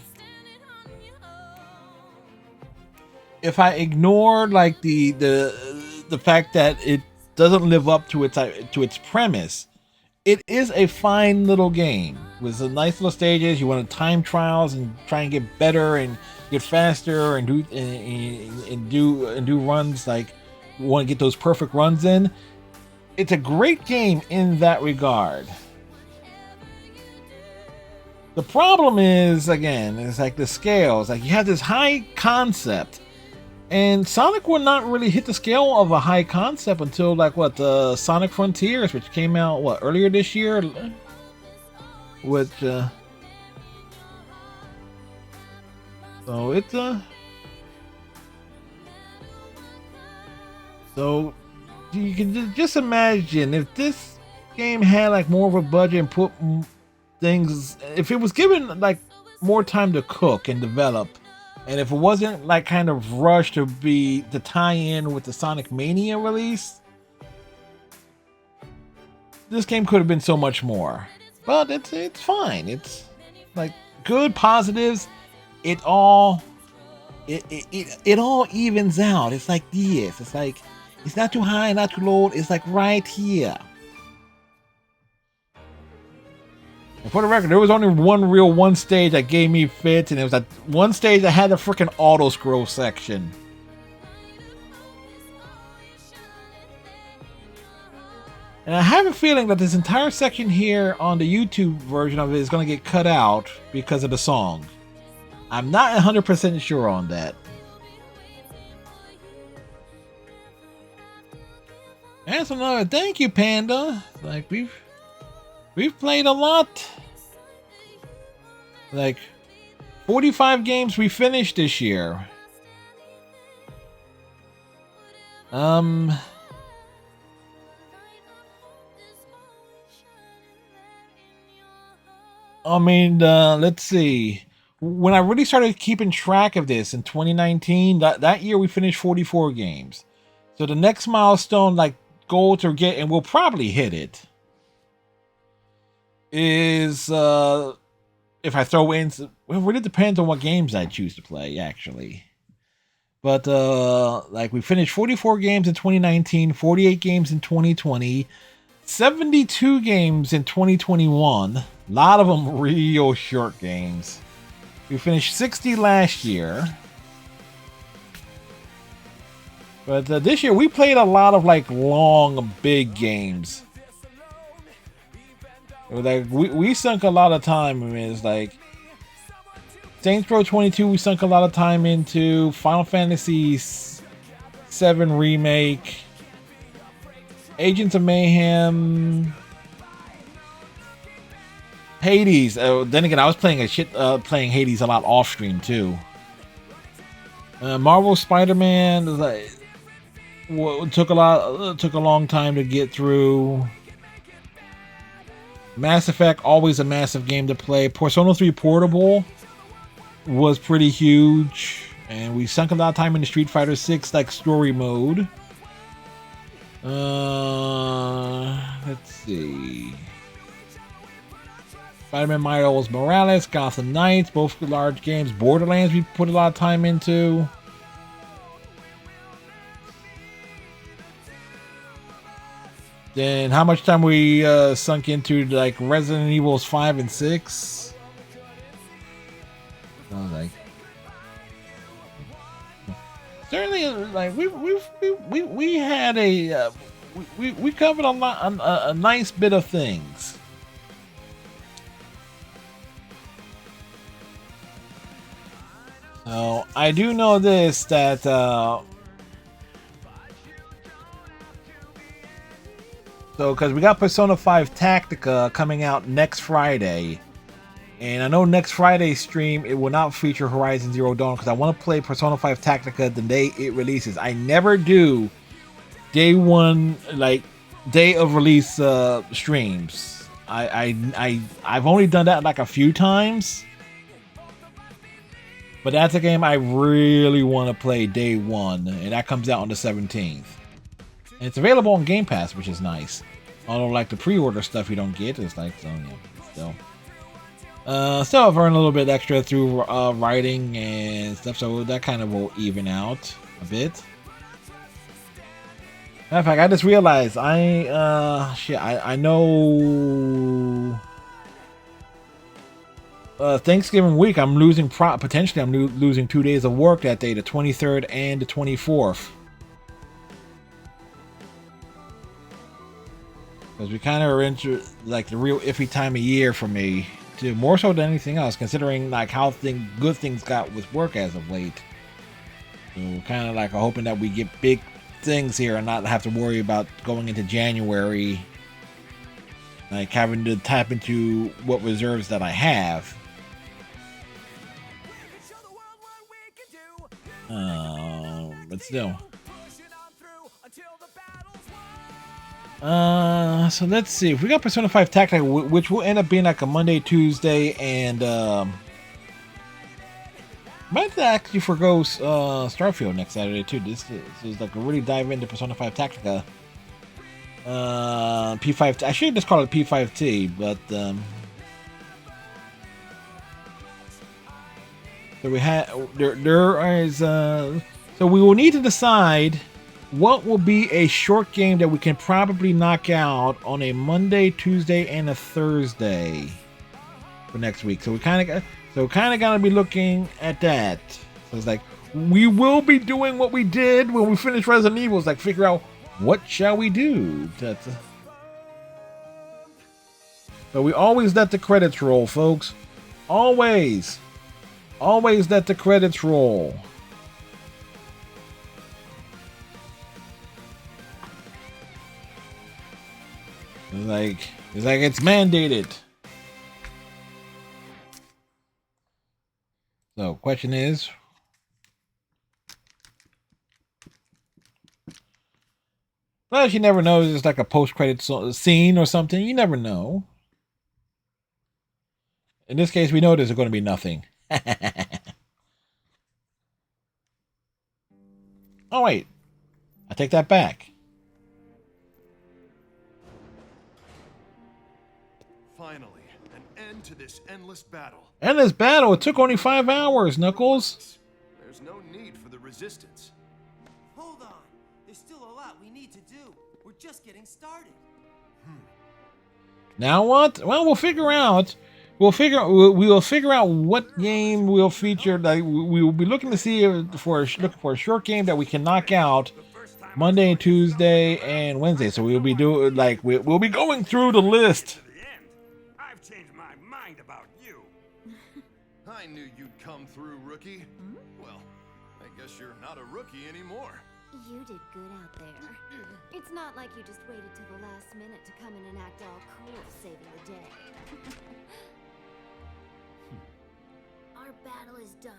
the fact that it doesn't live up to its premise, it is a fine little game with some nice little stages. You want to time trials and try and get better and get faster and do runs, like you want to get those perfect runs in. It's a great game in that regard. The problem is, again, it's like the scales. Like you have this high concept, and Sonic will not really hit the scale of a high concept until like what, the Sonic Frontiers, which came out what, earlier this year, which so it's so you can just imagine if this game had like more of a budget and put things, if it was given like more time to cook and develop, and if it wasn't like kind of rushed to tie in with the Sonic Mania release, this game could have been so much more. But it's fine. It's like good positives. it all it all evens out. It's like this. It's like it's not too high, not too low. It's like right here. And for the record, there was only one stage that gave me fits, and it was that one stage that had the freaking auto scroll section. And I have a feeling that this entire section here on the YouTube version of it is going to get cut out because of the song. I'm not 100% sure on that. That's another thank you, Panda. Like we've played a lot. Like 45 games we finished this year. I mean, let's see. When I really started keeping track of this in 2019, that year we finished 44 games. So the next milestone, like goal to get, and we'll probably hit it, is if I throw in, well, it really depends on what games I choose to play, actually. But like we finished 44 games in 2019, 48 games in 2020, 72 games in 2021. A lot of them real short games. We finished 60 last year. But this year we played a lot of like long, big games. Like we sunk a lot of time. I mean, it's like Saints Row 22 we sunk a lot of time into. Final Fantasy VII Remake. Agents of Mayhem. Hades. Then again, I was playing playing Hades a lot off stream too. Marvel Spider-Man like took a long time to get through. Mass Effect, always a massive game to play. Persona 3 Portable was pretty huge, and we sunk a lot of time into Street Fighter 6 like story mode. Let's see. Spider-Man Miles Morales, Gotham Knights, both large games. Borderlands we put a lot of time into. Then how much time we sunk into like Resident Evils 5 and 6? I was like, certainly, like we had a we covered a nice bit of things. So I do know this that so because we got Persona 5 Tactica coming out next Friday, and I know next Friday's stream it will not feature Horizon Zero Dawn because I want to play Persona 5 Tactica the day it releases. I never do day one, like day of release streams. I've only done that like a few times. But that's a game I really want to play day one, and that comes out on the 17th. And it's available on Game Pass, which is nice. Although, like the pre-order stuff you don't get, it's like, so yeah, still I've earned a little bit extra through writing and stuff, so that kind of will even out a bit. Matter of fact, I just realized I know. Thanksgiving week, I'm losing potentially. I'm losing 2 days of work that day, the 23rd and the 24th, because we kind of are into like the real iffy time of year for me, too, more so than anything else, considering like how good things got with work as of late. So kind of like hoping that we get big things here and not have to worry about going into January, like having to tap into what reserves that I have. But still. So let's see. If we got Persona 5 Tactica, which will end up being like a Monday, Tuesday, and might actually forgo Starfield next Saturday too. This is like a really dive into Persona 5 Tactica. P5. I should just call it P5T, but So we had there is so we will need to decide what will be a short game that we can probably knock out on a Monday, Tuesday, and a Thursday for next week. So we kind of gotta be looking at that. So it's like we will be doing what we did when we finished Resident Evil. It's like figure out what shall we do. But we always let the credits roll, folks. Always let the credits roll. It's like it's mandated. So, question is, well, you never know. It's like a post-credit scene or something. You never know. In this case, we know there's going to be nothing. Oh, wait. I take that back. Finally, an end to this endless battle. Endless battle? It took only 5 hours, Knuckles. There's no need for the resistance. Hold on. There's still a lot we need to do. We're just getting started. Now what? Well, we'll figure out. We'll figure out what game we'll feature. Like we will be looking to see for a short game that we can knock out Monday and Tuesday and Wednesday. So we'll be doing we'll be going through the list. I've changed my mind about you. I knew you'd come through, rookie. Well, I guess you're not a rookie anymore. You did good out there. It's not like you just waited till the last minute to come in and act all cool, saving the day. Our battle is done,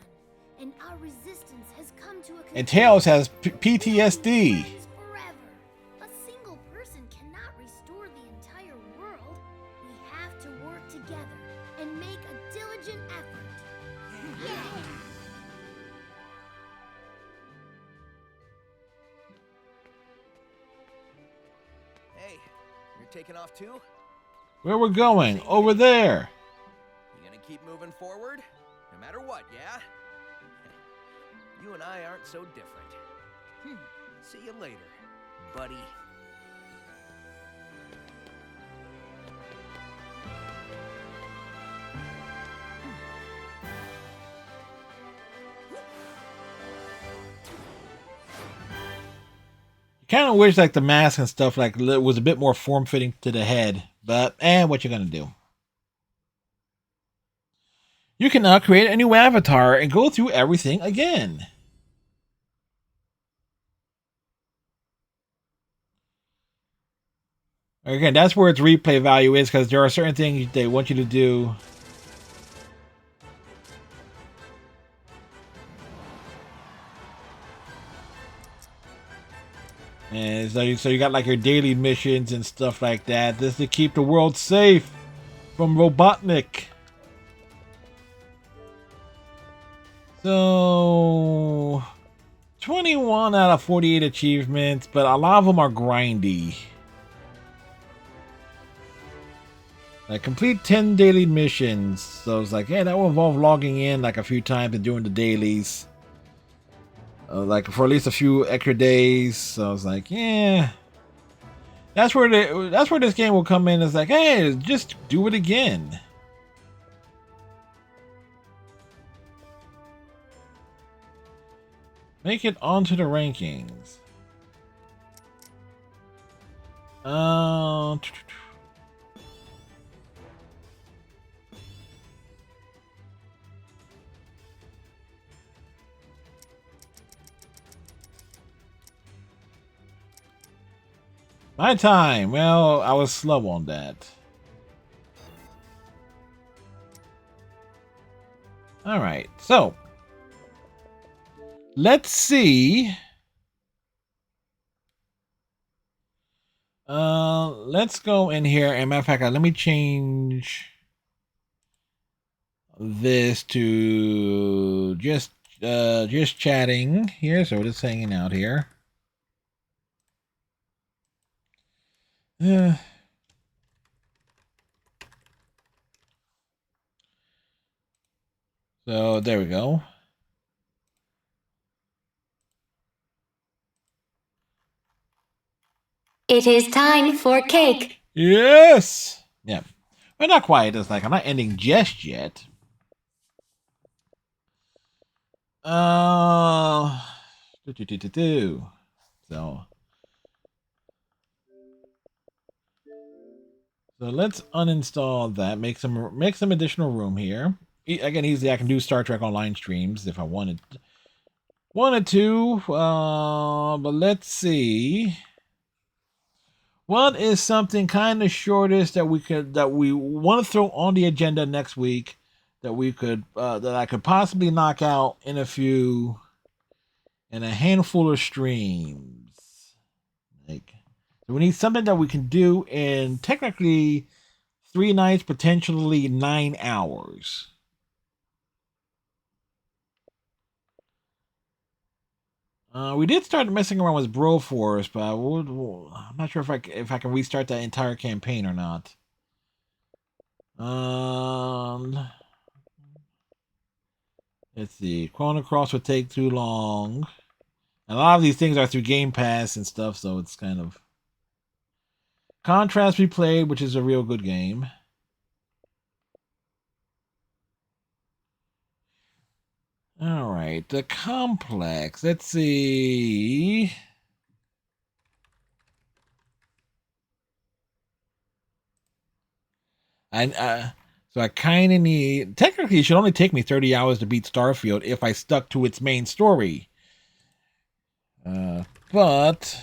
and our resistance has come to a And Tails has PTSD. forever. A single person cannot restore the entire world. We have to work together and make a diligent effort. Yay! Hey, you're taking off too? Where we're going? Over there. You gonna keep moving forward? No matter what, yeah? You and I aren't so different. See you later, buddy. Kind of wish like the mask and stuff was a bit more form-fitting to the head, but what you gonna do? You can now create a new avatar and go through everything again. Again, that's where its replay value is, because there are certain things they want you to do. And so you got like your daily missions and stuff like that. This is to keep the world safe from Robotnik. So 21 out of 48 achievements, but a lot of them are grindy. Like complete 10 daily missions. So it's like, yeah, that will involve logging in like a few times and doing the dailies. Like for at least a few extra days. So I was like, yeah. That's where this game will come in. It's like, hey, just do it again. Make it onto the rankings. My time. Well, I was slow on that. All right, so let's see. Let's go in here. And matter of fact, let me change this to just chatting here. So we're just hanging out here. So there we go. It is time for cake. Yes. Yeah. But not quite. It's like I'm not ending just yet. So let's uninstall that. Make some additional room here. Again, easily I can do Star Trek Online streams if I wanted to. But let's see. What is something kind of shortest that we want to throw on the agenda next week that I could possibly knock out in a handful of streams. Like, so we need something that we can do in technically 3 nights, potentially 9 hours. We did start messing around with Broforce, but I'm not sure if I can restart that entire campaign or not. Let's see. Chrono Cross would take too long. And a lot of these things are through Game Pass and stuff, so it's kind of... Contrast we played, which is a real good game. Alright, the Complex. Let's see... So I kind of need... Technically, it should only take me 30 hours to beat Starfield if I stuck to its main story. But...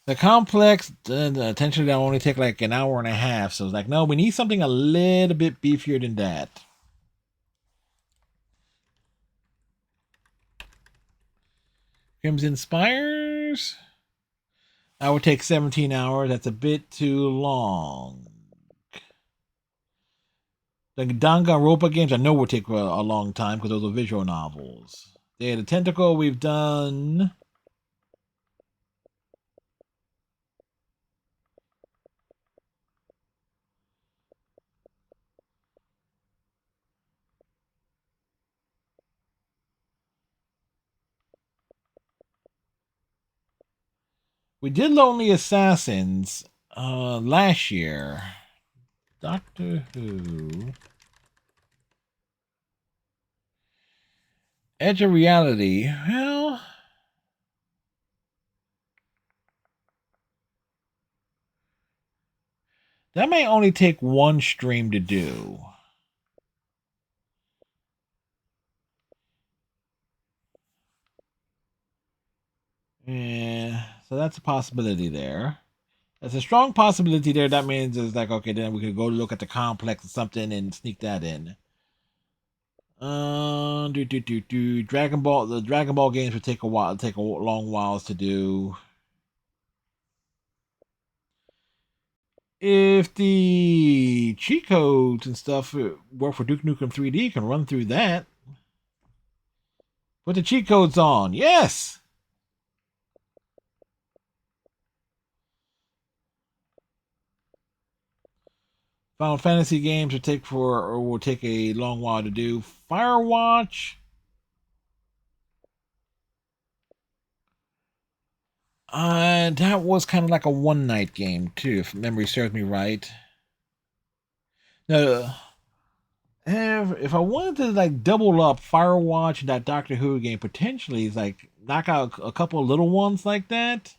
The Complex, potentially that'll only take like an hour and a half. So it's like, no, we need something a little bit beefier than that. Crimson Spires? That would take 17 hours. That's a bit too long. The Danganronpa games I know will take a long time because those are visual novels. Day of the Tentacle we've done. We did Lonely Assassins last year. Doctor Who. Edge of Reality. Well, that may only take one stream to do. Yeah, so that's a possibility there. There's a strong possibility there. That means it's like, okay, then we could go look at the Complex or something and sneak that in. Dragon Ball. The Dragon Ball games would take a while, take a long whiles to do. If the cheat codes and stuff work for Duke Nukem 3D, you can run through that. Put the cheat codes on. Yes! Final Fantasy games will take a long while to do. Firewatch. That was kind of like a one-night game too, if memory serves me right. No, if I wanted to like double up Firewatch and that Doctor Who game, potentially is like knock out a couple of little ones like that.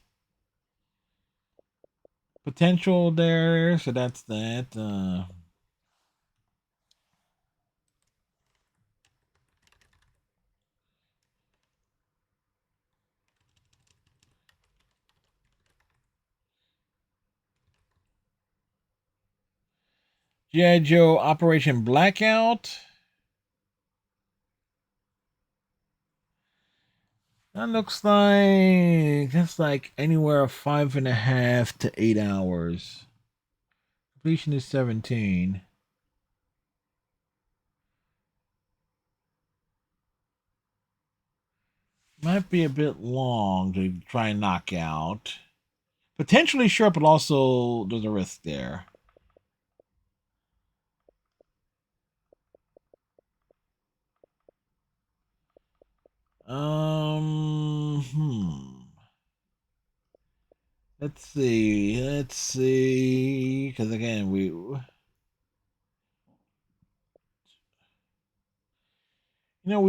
Potential there, so that's that. G.I. Joe Operation Blackout. That looks like that's like anywhere 5.5 to 8 hours. Completion is 17. Might be a bit long to try and knock out. Potentially sure, but also there's a risk there. Let's see. Let's see. Because again, we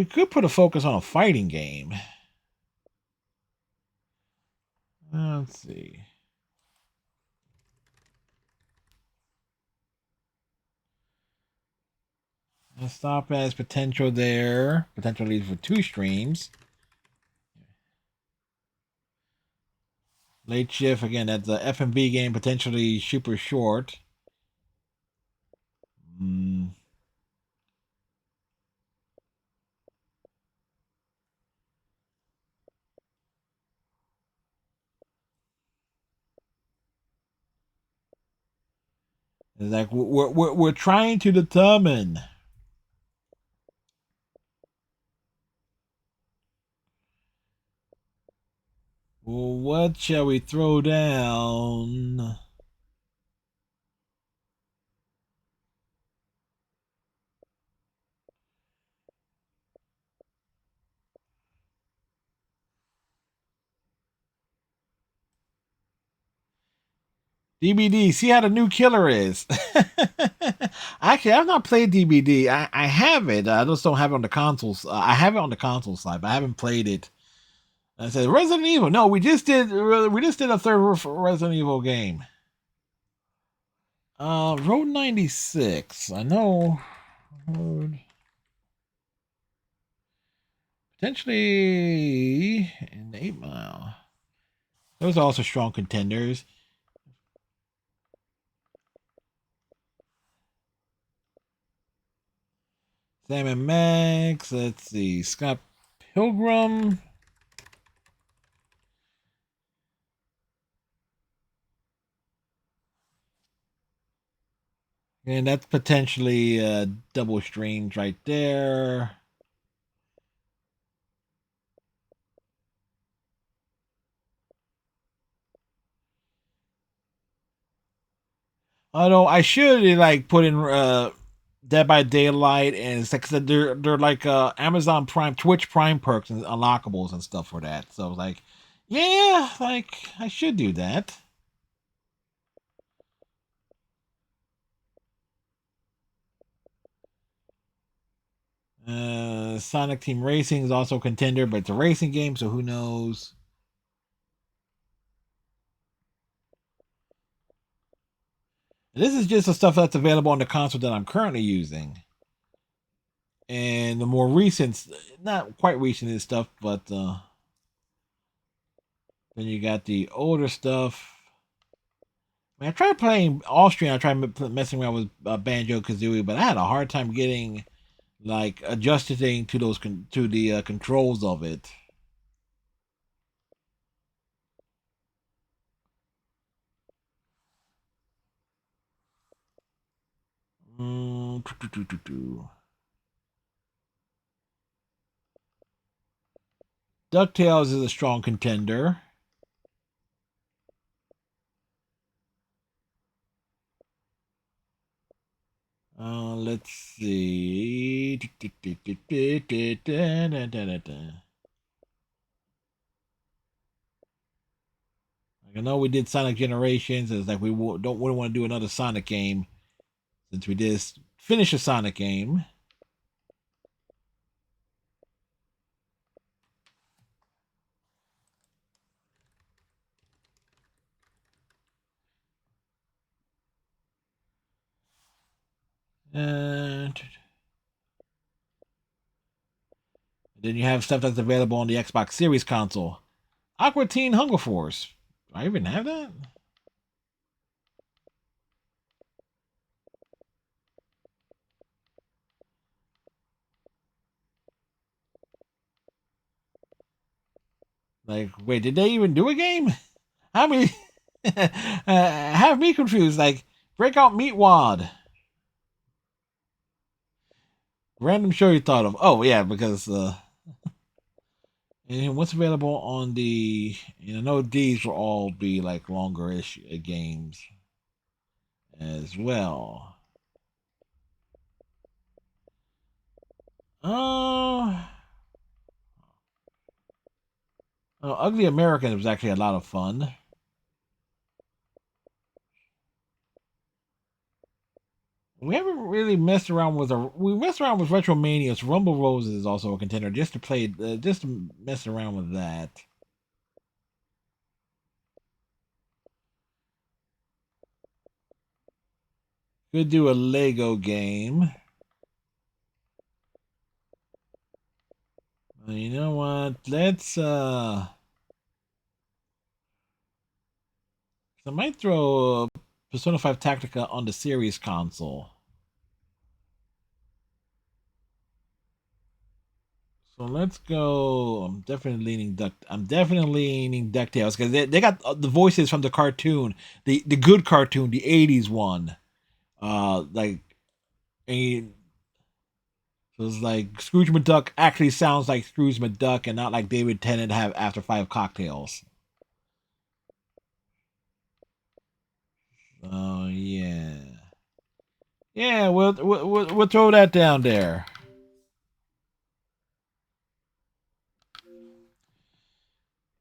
could put a focus on a fighting game. Let's see. Let's stop as potential there. Potential leads for 2 streams. Late shift again. That's the F&B game, potentially super short. It's like we're trying to determine. Well, what shall we throw down? DBD, see how the new killer is. Actually, I've not played DBD. I have it. I just don't have it on the consoles. I have it on the console side, but I haven't played it. I said Resident Evil. No, we just did a third Resident Evil game. Road 96. I know. Potentially in 8 Mile. Those are also strong contenders. Sam and Max. Let's see. Scott Pilgrim. And that's potentially double streams right there. Although I should like put in Dead by Daylight, and it's like they're like Amazon Prime, Twitch Prime perks and unlockables and stuff for that. So like, yeah, like I should do that. Sonic Team Racing is also a contender, but it's a racing game, so who knows? This is just the stuff that's available on the console that I'm currently using. And the more recent, not quite recent stuff, but then you got the older stuff. I mean, I tried playing Austrian. I tried messing around with Banjo Kazooie, but I had a hard time getting like adjusting to those to the controls of it. DuckTales is a strong contender. Let's see. I know we did Sonic Generations. It's like we wouldn't want to do another Sonic game since we did finish a Sonic game. And then you have stuff that's available on the Xbox Series console. Aqua Teen Hunger Force. Do I even have that? Like, wait, did they even do a game? I mean, have me confused. Like, Breakout Meatwad. Random show you thought of. Oh, yeah, because and what's available on the, I know these will all be like longer-ish games as well. Ugly American was actually a lot of fun. we haven't really messed around with we messed around with Retromania. So Rumble Roses is also a contender just to play, just to mess around with that. Could do a Lego game. You know what? Let's I might throw Persona 5 Tactica on the series console. So let's go. I'm definitely leaning DuckTales because they got the voices from the cartoon, the good cartoon, the 80s one. Like so it's like Scrooge McDuck actually sounds like Scrooge McDuck and not like David Tennant have After 5 Cocktails. Oh yeah, yeah. We'll throw that down there.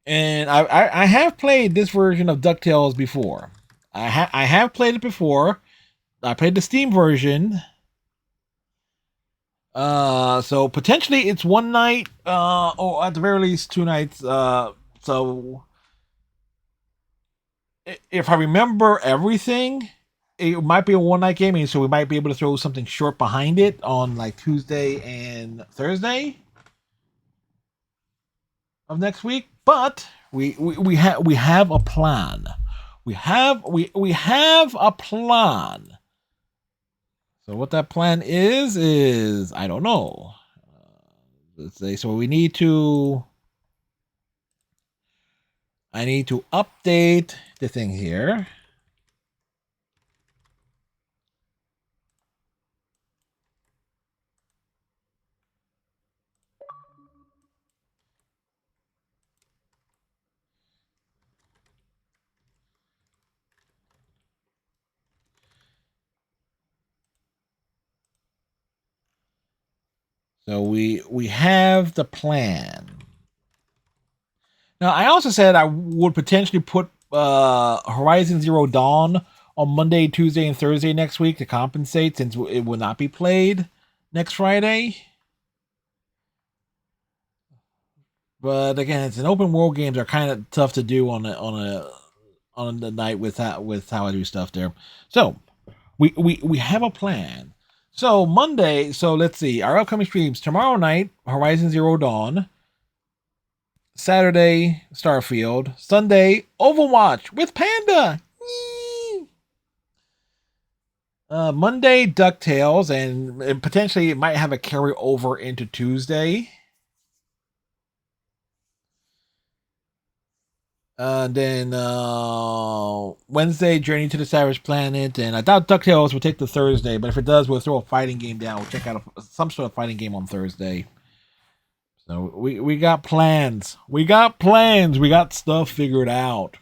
And I have played this version of DuckTales before. I have played it before. I played the Steam version. So potentially it's one night, or at the very least 2 nights. So if I remember everything, it might be a one night gaming. So we might be able to throw something short behind it on like Tuesday and Thursday of next week. But we have a plan. We have a plan. So what that plan is I don't know. Let's say so we need to. I need to update the thing here. So we have the plan. Now I also said I would potentially put Horizon Zero Dawn on Monday, Tuesday, and Thursday next week to compensate since it will not be played next Friday. But again, it's an open world games are kind of tough to do on the night with how I do stuff there. So we have a plan. So Monday, so let's see, our upcoming streams tomorrow night, Horizon Zero Dawn. Saturday, Starfield. Sunday, Overwatch with Panda. Monday, DuckTales, and potentially it might have a carry over into Tuesday. Then Wednesday, Journey to the Savage Planet, and I doubt DuckTales will take the Thursday, but if it does, we'll throw a fighting game down. We'll check out some sort of fighting game on Thursday. So we got plans. We got plans. We got stuff figured out.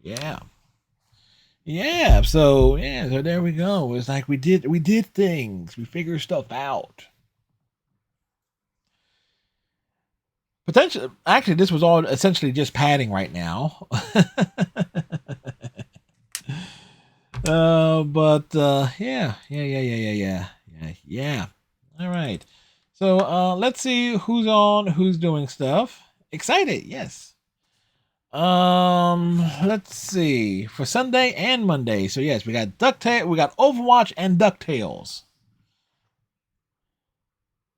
Yeah. Yeah. So there we go. It's like we did things. We figured stuff out. Potentially, actually, this was all essentially just padding right now. Yeah. All right. So let's see who's on, who's doing stuff. Excited, yes. Let's see for Sunday and Monday. So yes, we got we got Overwatch and DuckTales.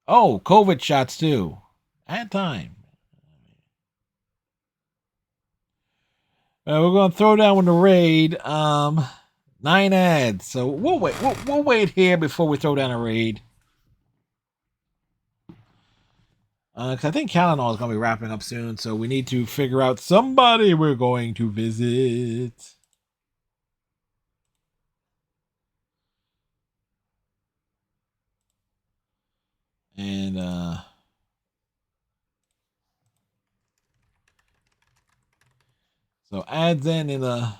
Oh, COVID shots too. At time. We're gonna throw down with the raid. 9 ads. So we'll wait. We'll wait here before we throw down a raid. Because I think Kalanol is going to be wrapping up soon, so we need to figure out somebody we're going to visit. And, so adds in a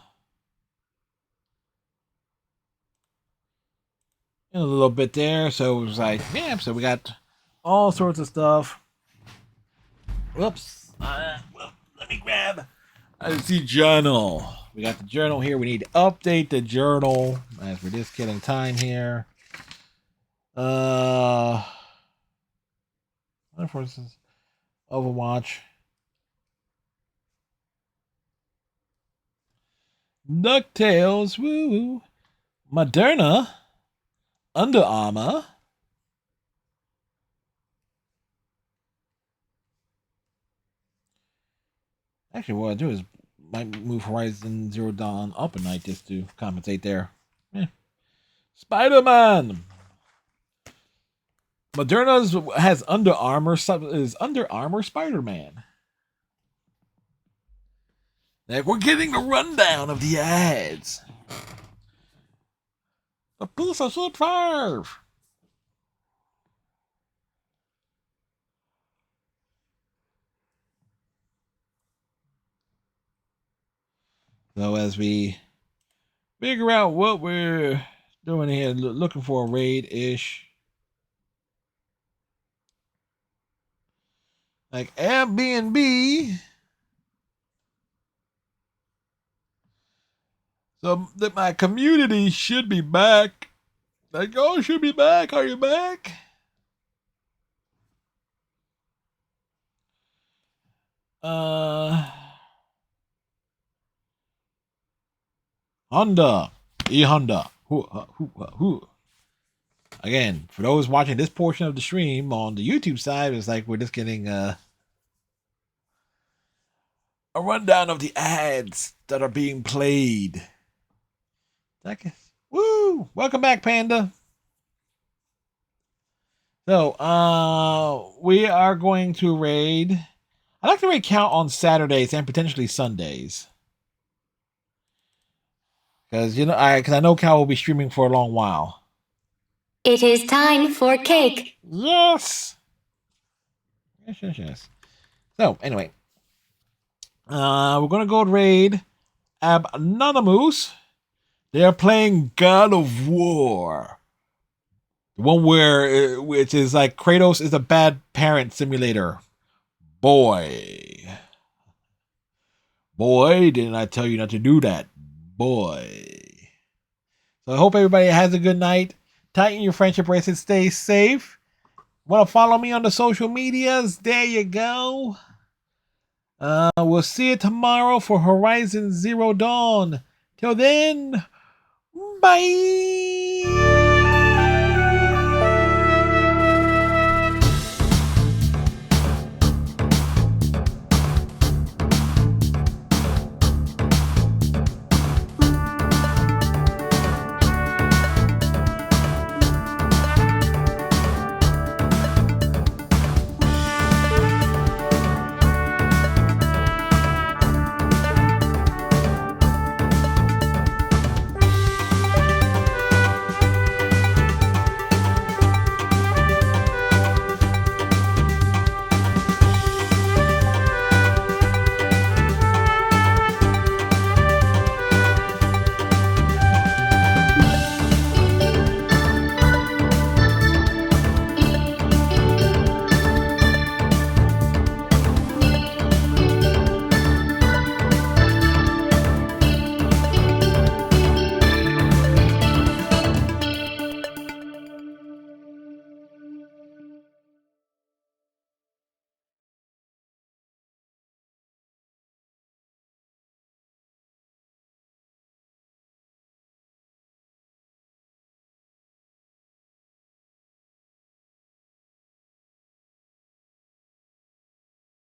little bit there. So it was like, yeah, so we got all sorts of stuff. Whoops. Let me grab. I see journal. We got the journal here. We need to update the journal as we're just killing time here. For instance, Overwatch. DuckTales, woo. Moderna, Under Armour. Actually, what I do is might move Horizon Zero Dawn up a night just to compensate there. Spider-Man. Moderna's has Under Armour. Is Under Armour Spider-Man? Like, we're getting the rundown of the ads. A piece of shit 5. So as we figure out what we're doing here, looking for a raid-ish. Like Airbnb. So that my community should be back. Like, oh, should be back. Are you back? Honda. E-Honda. Who? Again, for those watching this portion of the stream on the YouTube side, it's like we're just getting a rundown of the ads that are being played. Woo! Welcome back, Panda. So, we are going to raid. I like to raid count on Saturdays and potentially Sundays. Because, you know, I know Cal will be streaming for a long while. It is time for cake. Yes! Yes. So, anyway. We're going to go raid Anonymous. They are playing God of War. The one which is like Kratos is a bad parent simulator. Boy, didn't I tell you not to do that? Boy. So I hope everybody has a good night. Tighten your friendship bracelets. Stay safe. Want to follow me on the social medias? There you go. We'll see you tomorrow for Horizon Zero Dawn. Till then, bye.